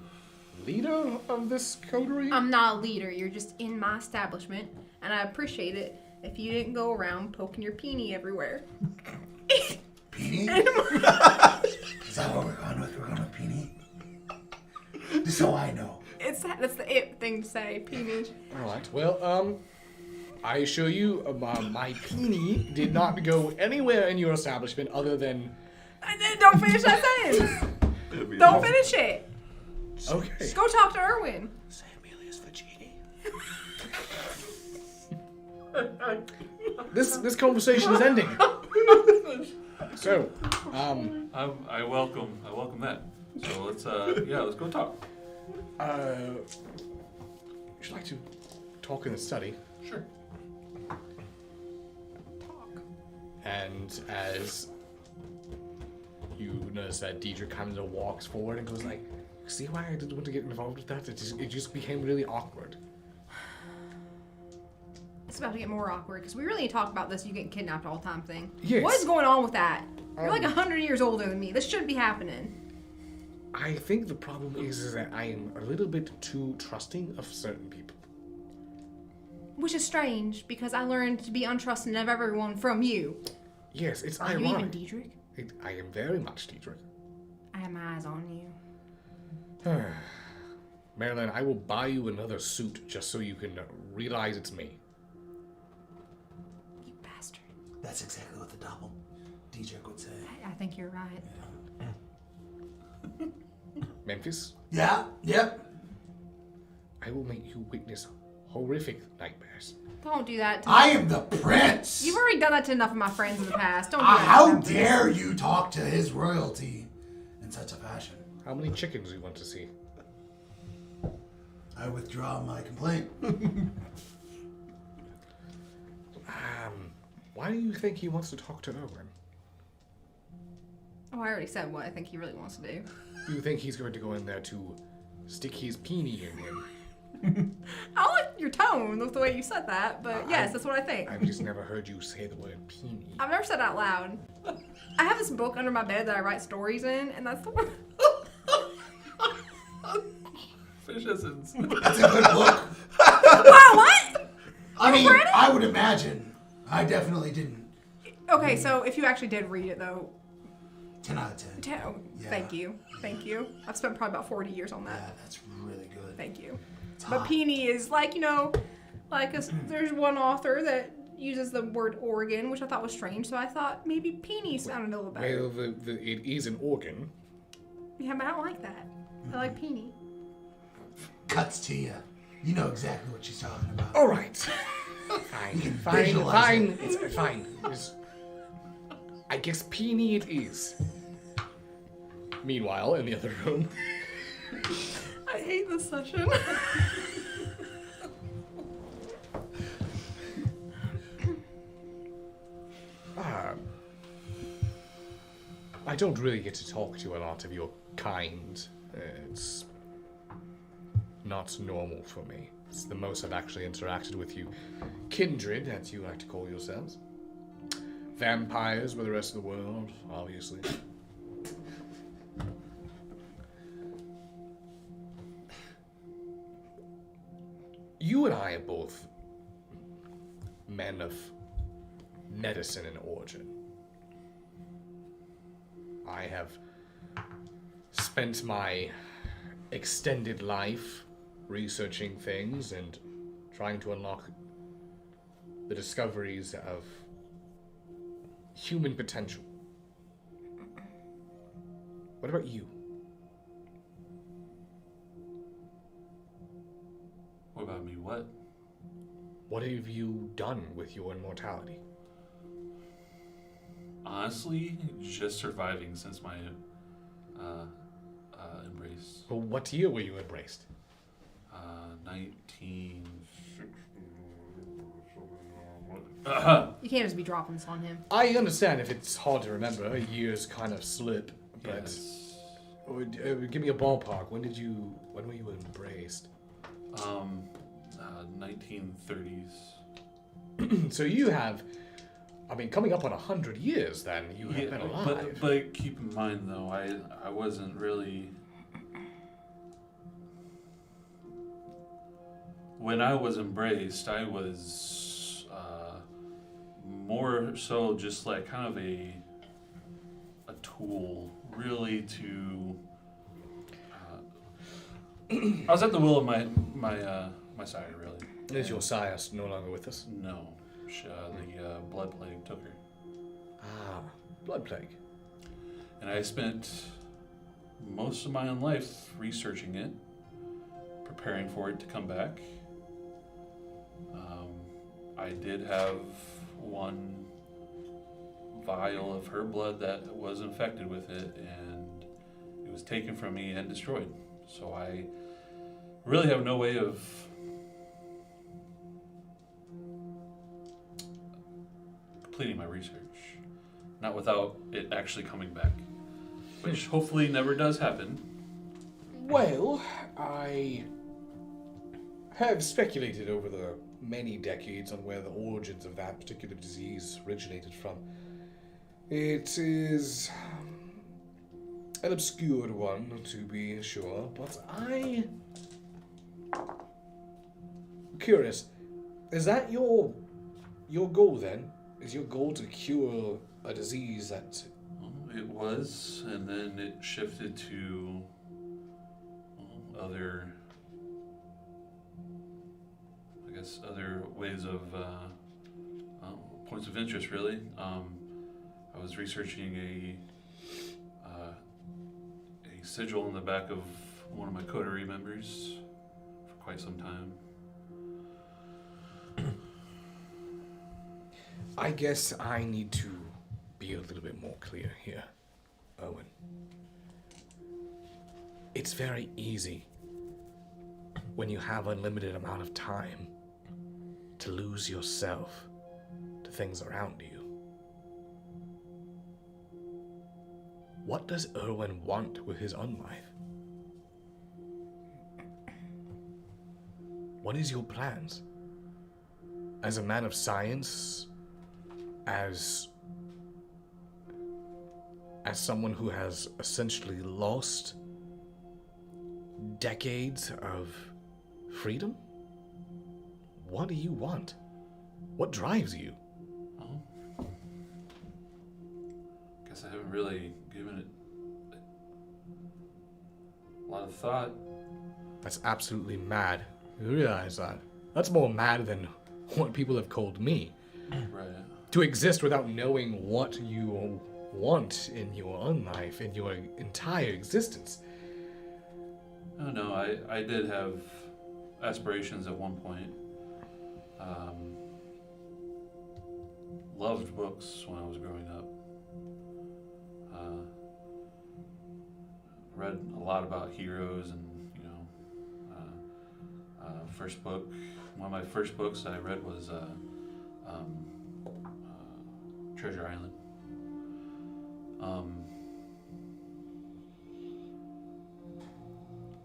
leader of this coterie. I'm not a leader. You're just in my establishment, and I appreciate it if you didn't go around poking your peenie everywhere. Peony? Is that what we're going with? We're going with Peony? Just so I know. That's the it thing to say, peenie. All right. Well, I assure you, my peenie did not go anywhere in your establishment other than. And then don't finish that sentence. Don't finish it. Okay. Go talk to Erwin. Say Amelia's Vagini. This conversation is ending. So, I welcome that. So let's go talk. would you like to talk in the study? Sure. And as you notice that Dietrich kind of walks forward and goes like, see why I didn't want to get involved with that? It just became really awkward. It's about to get more awkward because we really need to talk about this you getting kidnapped all the time thing. Yes. What is going on with that? You're like 100 years older than me. This shouldn't be happening. I think the problem is that I am a little bit too trusting of certain people. Which is strange because I learned to be untrusting of everyone from you. Yes, it's Are you ironic. even Dietrich? I am very much Dietrich. I have my eyes on you. Marilyn, I will buy you another suit just so you can realize it's me. You bastard. That's exactly what the doppel Dietrich would say. I think you're right. Memphis, Yeah, yep. I will make you witness horrific nightmares. Don't do that to I me. am the prince. You've already done that to enough of my friends in the past. Don't do that. How to Memphis. dare you talk to his royalty in such a fashion? How many chickens do you want to see? I withdraw my complaint. Why do you think he wants to talk to Erwin? Oh, I already said what I think he really wants to do. Do you think he's going to go in there to stick his peenie in him? I don't like your tone with the way you said that, but yes, that's what I think. I've just never heard you say the word peenie. I've never said it out loud. I have this book under my bed that I write stories in, and that's the one. Fish essence. That's a good book. Wow, what? I mean, read it? I would imagine. I definitely didn't. Okay, so if you actually did read it, though, 10 out of 10. yeah. Thank you. I've spent probably about 40 years on that. Yeah, that's really good. Thank you. It's But hot. peenie is like, there's one author that uses the word organ, which I thought was strange, so I thought maybe peenie sounded a little better. Well, it is an organ. Yeah, but I don't like that. I like peenie. Cuts to you. You know exactly what she's talking about. All right. You can Fine. visualize it. It's fine. I guess peenie it is. Meanwhile, in the other room, I hate this session. I don't really get to talk to a lot of your kind. It's not normal for me. It's the most I've actually interacted with you. Kindred, as you like to call yourselves. Vampires with the rest of the world, obviously. You and I are both men of medicine and origin. I have spent my extended life researching things and trying to unlock the discoveries of human potential. What about you? What about me? What? What have you done with your immortality? Honestly, just surviving since my embrace. Well, what year were you embraced? 19. You can't just be dropping this on him. I understand if it's hard to remember, years kind of slip, but Yes. give me a ballpark. When were you embraced? 1930s. So you have, coming up on 100 years then, you have been alive. But keep in mind though, I wasn't really. When I was embraced, I was more so just like kind of a tool, really to. I was at the will of my sire, really. Is your sire no longer with us? No, the blood plague took her, Ah, blood plague. and I spent most of my own life researching it, preparing for it to come back. I did have one vial of her blood that was infected with it, and it was taken from me and destroyed. So I really have no way of completing my research. Not without it actually coming back, which hopefully never does happen. Well, I have speculated over the many decades on where the origins of that particular disease originated from. It is an obscure one, to be sure, but curious, is that your goal then? Is your goal to cure a disease that... It was, and then it shifted to other ways of points of interest, really. I was researching a sigil in the back of one of my coterie members for quite some time. I guess I need to be a little bit more clear here, Owen. It's very easy when you have unlimited amount of time to lose yourself to things around you. What does Erwin want with his own life? What is your plans? As a man of science, as someone who has essentially lost decades of freedom? What do you want? What drives you? Oh, guess I haven't really given it a lot of thought. That's absolutely mad. You realize that? That's more mad than what people have called me. Right. To exist without knowing what you want in your own life, in your entire existence. Oh no, I did have aspirations at one point. Loved books when I was growing up. Read a lot about heroes and, first book. One of my first books I read was Treasure Island.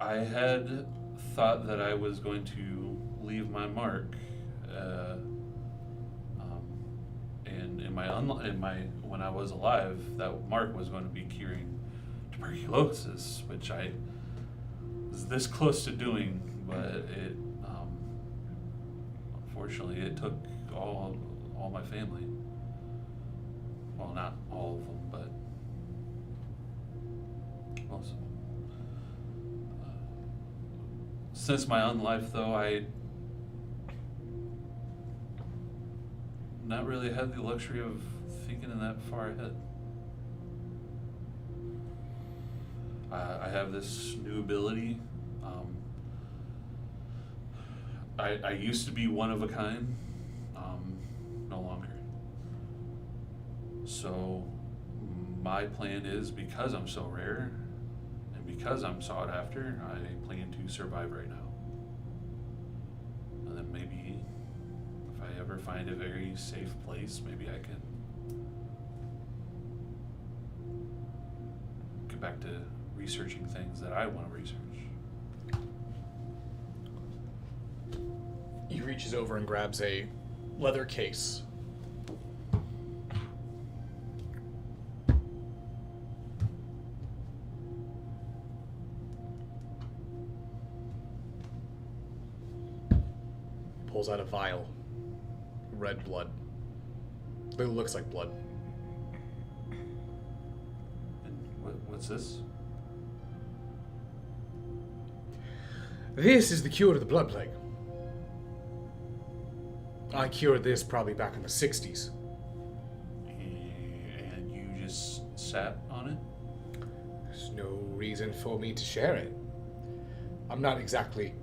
I had thought that I was going to leave my mark, and when I was alive, that mark was going to be curing tuberculosis, which I was this close to doing, but it unfortunately it took all my family. Well, not all of them, but most of them. Since my own life, though, I not really had the luxury of thinking in that far ahead. I have this new ability. I used to be one of a kind, no longer. So my plan is, because I'm so rare and because I'm sought after, I plan to survive right now. And then maybe if I ever find a very safe place, maybe I can get back to researching things that I want to research. He reaches over and grabs a leather case. Pulls out a vial. Red blood. It looks like blood. And what's this? This is the cure to the blood plague. I cured this probably back in the 60s. And you just sat on it? There's no reason for me to share it. I'm not exactly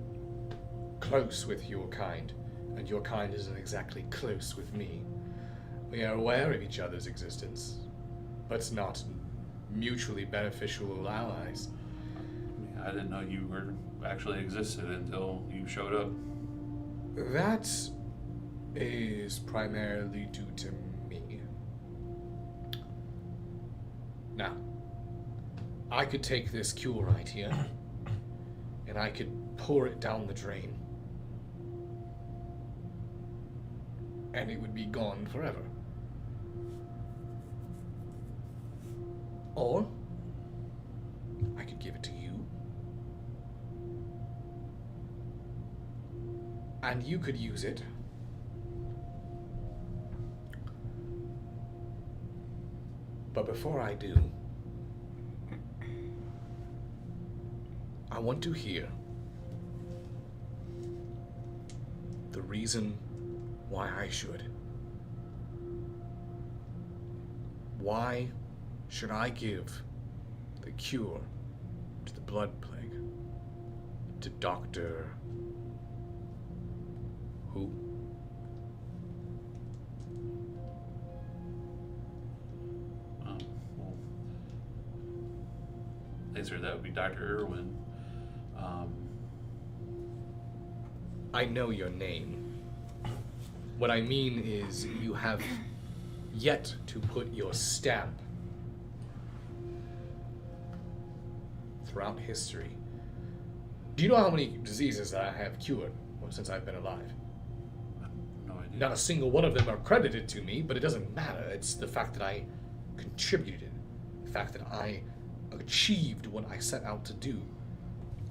close with your kind, and your kind isn't exactly close with me. We are aware of each other's existence, but not mutually beneficial allies. I didn't know you were actually existed until you showed up. That is primarily due to me. Now, I could take this cure right here, and I could pour it down the drain, and it would be gone forever. Or I could give it to you, and you could use it but before I do, I want to hear the reason why I should. Why should I give the cure to the blood plague to Dr. Who? Well, answer that would be Dr. Irwin. I know your name. What I mean is, you have yet to put your stamp throughout history. Do you know how many diseases that I have cured since I've been alive? No idea. Not a single one of them are credited to me, but it doesn't matter. It's the fact that I contributed, the fact that I achieved what I set out to do.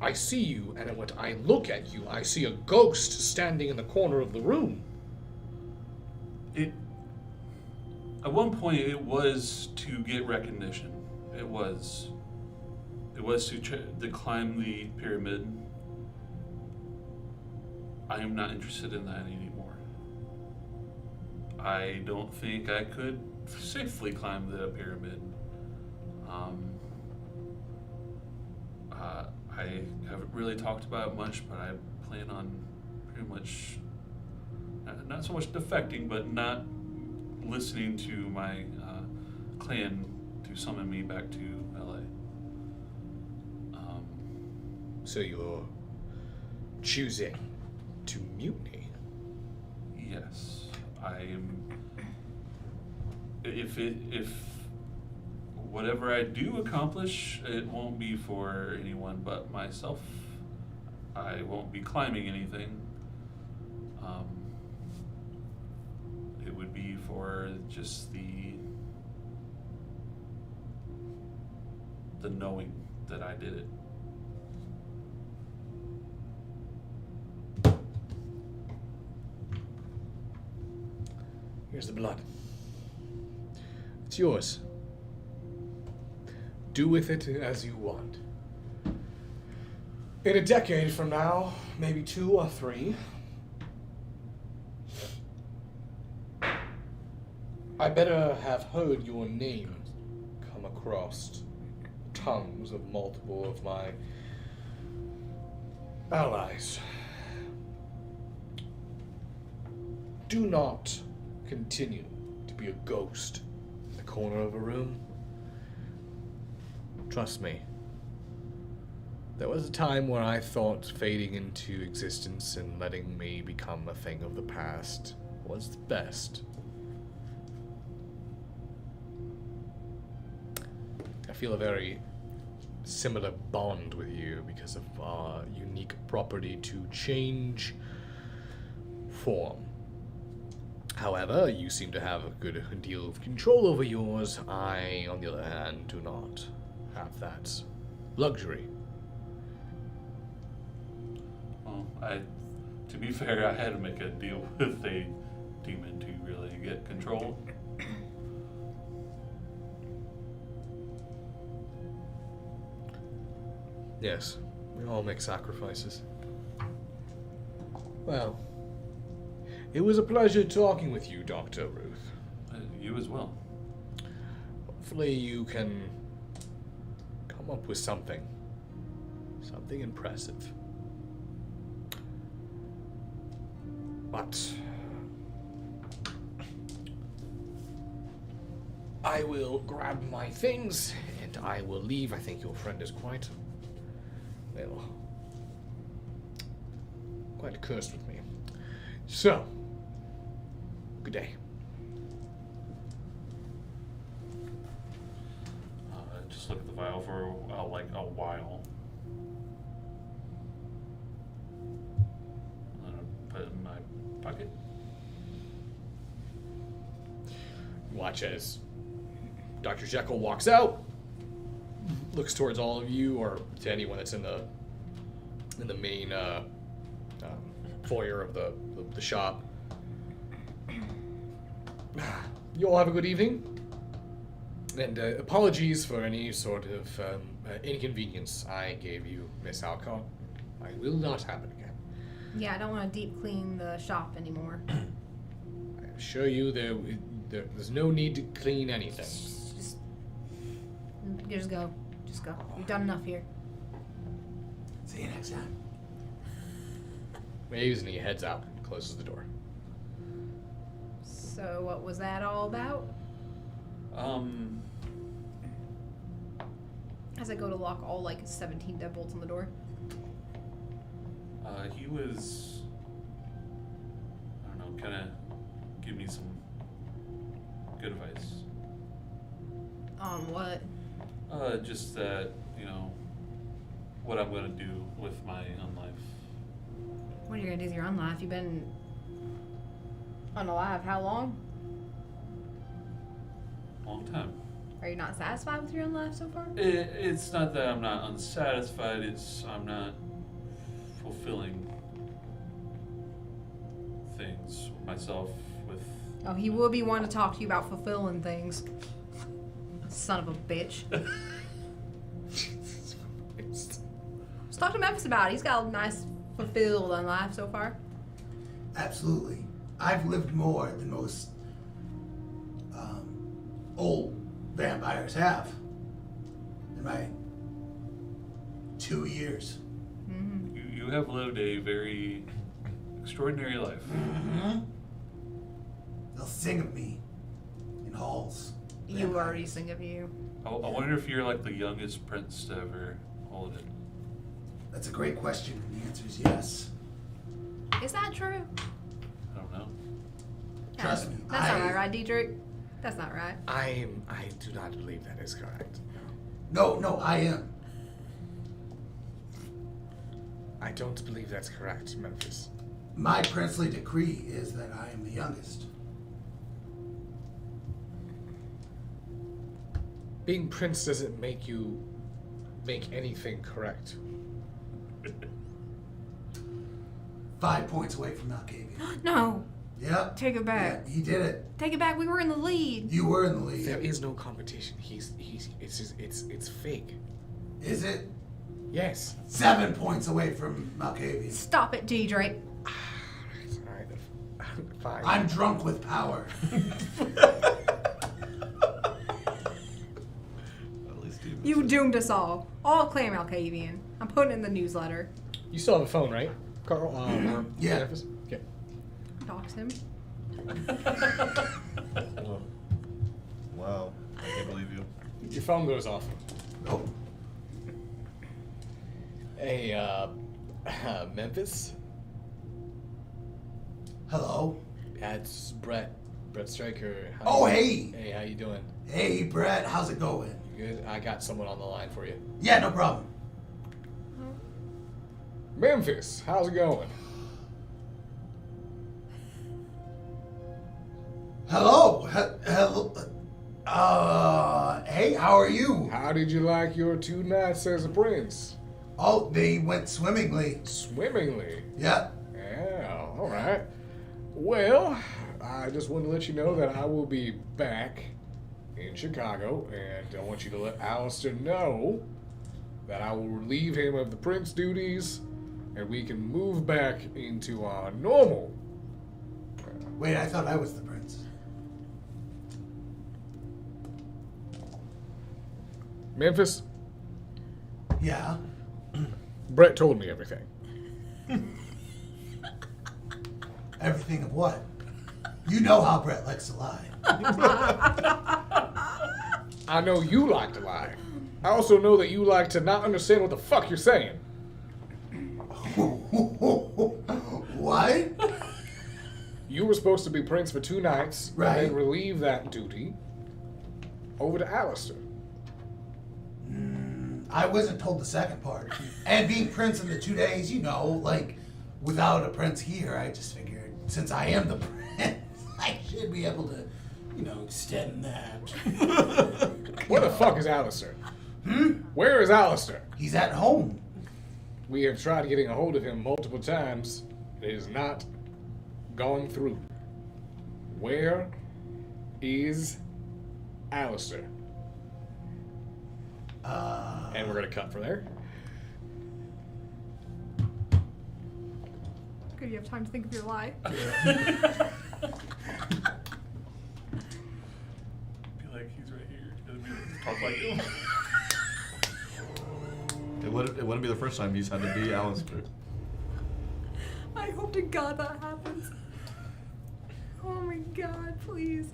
I see you, and when I look at you, I see a ghost standing in the corner of the room. At one point, it was to get recognition. It was to climb the pyramid. I am not interested in that anymore. I don't think I could safely climb the pyramid. I haven't really talked about it much, but I plan on pretty much not so much defecting, but not listening to my clan to summon me back to LA. So you're choosing to mutiny? Yes, I am. If whatever I do accomplish, it won't be for anyone but myself. I won't be climbing anything. It would be for just the knowing that I did it. Here's the blood. It's yours. Do with it as you want. In a decade from now, maybe 2 or 3, I better have heard your name come across the tongues of multiple of my allies. Do not continue to be a ghost in the corner of a room. Trust me. There was a time where I thought fading into existence and letting me become a thing of the past was the best. I feel a very similar bond with you because of our unique property to change form. However, you seem to have a good deal of control over yours. I, on the other hand, do not have that luxury. Well, to be fair, I had to make a deal with a demon to really get control. Yes, we all make sacrifices. Well, it was a pleasure talking with you, Dr. Ruth. You as well. Hopefully you can come come up with something. Something impressive. But I will grab my things and I will leave. I think your friend is quite, well, quite cursed with me. So, good day. Just look at the vial for like a while. Put it in my pocket. Watch as Dr. Jekyll walks out, looks towards all of you, or to anyone that's in the main foyer of the shop. You all have a good evening, and apologies for any sort of inconvenience I gave you, Miss Alcott. I will not happen again. Yeah, I don't want to deep clean the shop anymore. I assure you there's no need to clean anything. Just go. Just go. You've done enough here. See you next time. Waves and he heads out and closes the door. So what was that all about? As I go to lock all 17 deadbolts on the door. He was, I don't know, kind of give me some good advice. On what? Just that, what I'm gonna do with my own life. What are you gonna do with your unlife? You've been unalive how long? Long time. Are you not satisfied with your unlife so far? It's not that I'm not unsatisfied, it's I'm not fulfilling things with myself with... Oh, he will be one to talk to you about fulfilling things. Son of a bitch. Let's talk to Memphis about it. He's got a nice fulfilled unlife so far. Absolutely. I've lived more than most old vampires have in my 2 years. Mm-hmm. You have lived a very extraordinary life. Mm-hmm. They'll sing of me in halls. You already sing of you. I wonder if you're like the youngest prince to ever hold it. That's a great question, and the answer is yes. Is that true? I don't know. Trust me. That's not right, Dietrich. That's not right. I do not believe that is correct. No, I am. I don't believe that's correct, Memphis. My princely decree is that I am the youngest. Being prince doesn't make you make anything correct. 5 points away from Malkavian. No. Yep. Take it back. Yeah, he did it. Take it back. We were in the lead. You were in the lead. There is no competition. It's fake. Is it? Yes. 7 points away from Malkavian. Stop it, Dietrich. Alright, fine. I'm drunk with power. At least You doomed us all. All claim Alcavian. I'm putting it in the newsletter. You still have a phone, right, Carl? Or Yeah. Memphis? Okay. Dox him. Oh. Wow. I can't believe you. Your phone goes off. Nope. Hey, Memphis? Hello. Yeah, it's Brett. Brett Stryker. Oh, hey. Hey, how you doing? Hey, Brett. How's it going? You good? I got someone on the line for you. Yeah, no problem. Memphis, how's it going? Hello. Hello. Hey, how are you? How did you like your 2 nights as a prince? Oh, they went swimmingly. Swimmingly. Yeah. Yeah, all right. Well, I just wanted to let you know that I will be back in Chicago, and I want you to let Alistair know that I will relieve him of the prince duties, and we can move back into our normal. Wait, I thought I was the prince. Memphis, Yeah. Brett told me everything. Everything of what? You know how Brett likes to lie. I know you like to lie. I also know that you like to not understand what the fuck you're saying. What? You were supposed to be prince for 2 nights, Right. and then relieve that duty over to Alistair. I wasn't told the second part. And being prince in the 2 days, you know, like, without a prince here, I just figured, since I am the prince, I should be able to, you know, extend that. Where the fuck is Alistair? Where is Alistair? He's at home. We have tried getting a hold of him multiple times. It is not going through. Where is Alistair? And we're gonna cut from there. Good, you have time to think of your lie. Be like, he's right here. Doesn't mean talk like him. It wouldn't be the first time he's had to be Alistair. I hope to God that happens. Oh my God, please.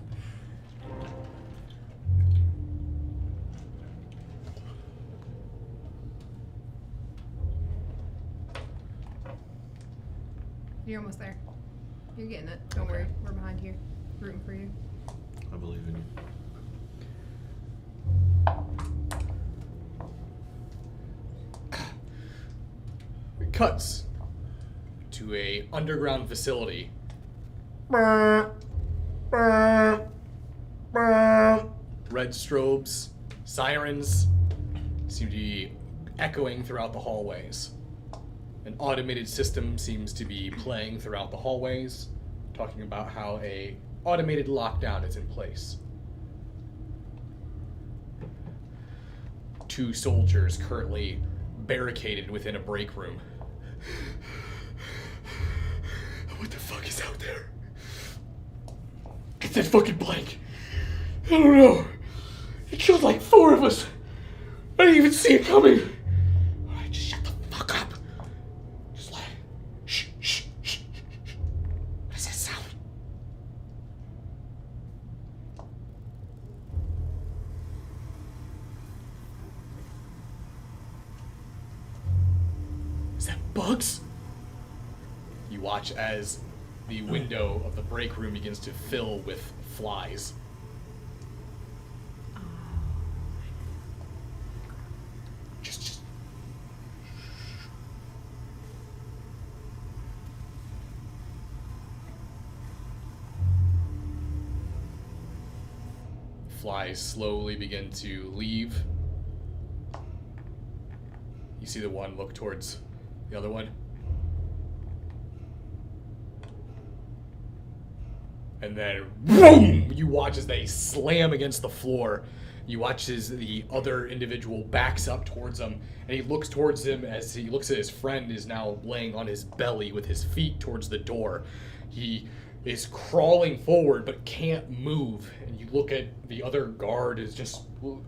You're almost there. You're getting it. Don't worry. We're behind here. Rooting for you. I believe in you. It cuts to a underground facility. Red strobes, sirens seem to be echoing throughout the hallways. An automated system seems to be playing throughout the hallways, talking about how a automated lockdown is in place. 2 soldiers currently barricaded within a break room. What the fuck is out there? Get that fucking blank. I don't know. It killed like 4 of us. I didn't even see it coming. Alright, just shut the fuck up. Just let. Shh, shh, shh, shh. What does that sound? Is that bugs? You watch as the window of the break room begins to fill with flies. Just. Flies slowly begin to leave. You see the one look towards the other one. And then, boom! You watch as they slam against the floor. You watch as the other individual backs up towards him, and he looks towards him as he looks at his friend is now laying on his belly with his feet towards the door. He is crawling forward but can't move. And you look at the other guard is just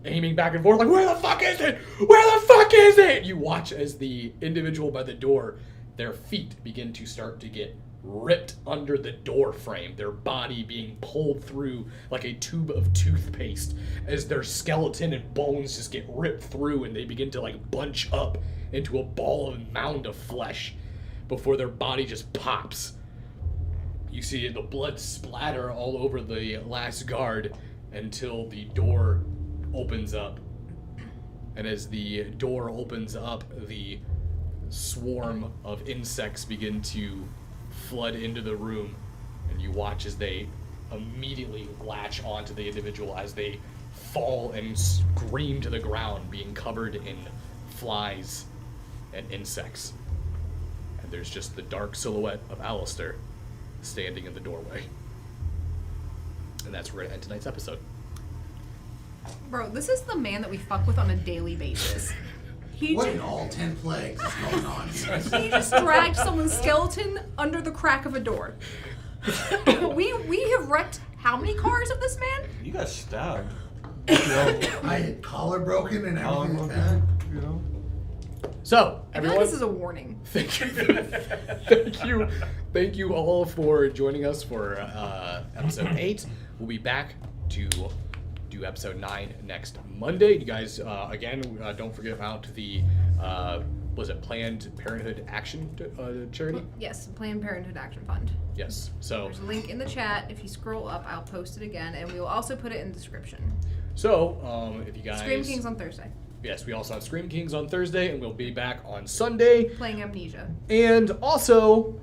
aiming back and forth like, where the fuck is it? Where the fuck is it? You watch as the individual by the door, their feet begin to start to get ripped under the door frame, their body being pulled through like a tube of toothpaste as their skeleton and bones just get ripped through and they begin to like bunch up into a ball and mound of flesh before their body just pops. You see the blood splatter all over the last guard until the door opens up. And as the door opens up, the swarm of insects begin to flood into the room, and you watch as they immediately latch onto the individual as they fall and scream to the ground, being covered in flies and insects. And there's just the dark silhouette of Alistair standing in the doorway. And that's where we're going to end tonight's episode. Bro, this is the man that we fuck with on a daily basis. What in all 10 plagues is going on here? He just dragged someone's skeleton under the crack of a door. we have wrecked how many cars of this man? You got stabbed. I had collar broken and everything like that. You know? So, I feel everyone, like this is a warning. thank you all for joining us for episode 8. We'll be back to do episode 9 next Monday. You guys, again, don't forget about the was it Planned Parenthood Action charity? Yes, Planned Parenthood Action Fund. Yes. So There's a link in the chat. If you scroll up, I'll post it again, and we will also put it in the description. So, if you guys... Scream Kings on Thursday. Yes, we also have Scream Kings on Thursday, and we'll be back on Sunday. Playing Amnesia. And also,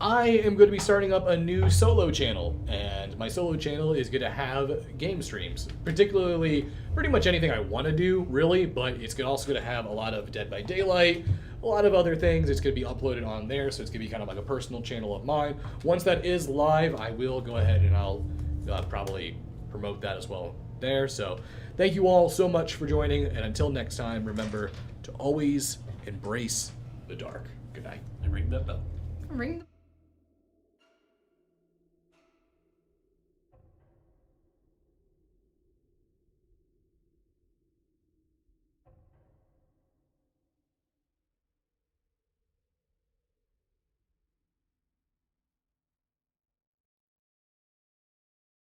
I am going to be starting up a new solo channel, and my solo channel is going to have game streams, particularly pretty much anything I want to do, really, but it's also going to have a lot of Dead by Daylight, a lot of other things. It's going to be uploaded on there, so it's going to be kind of like a personal channel of mine. Once that is live, I will go ahead and I'll probably promote that as well there. So thank you all so much for joining, and until next time, remember to always embrace the dark. Good night. And ring that bell. Ring the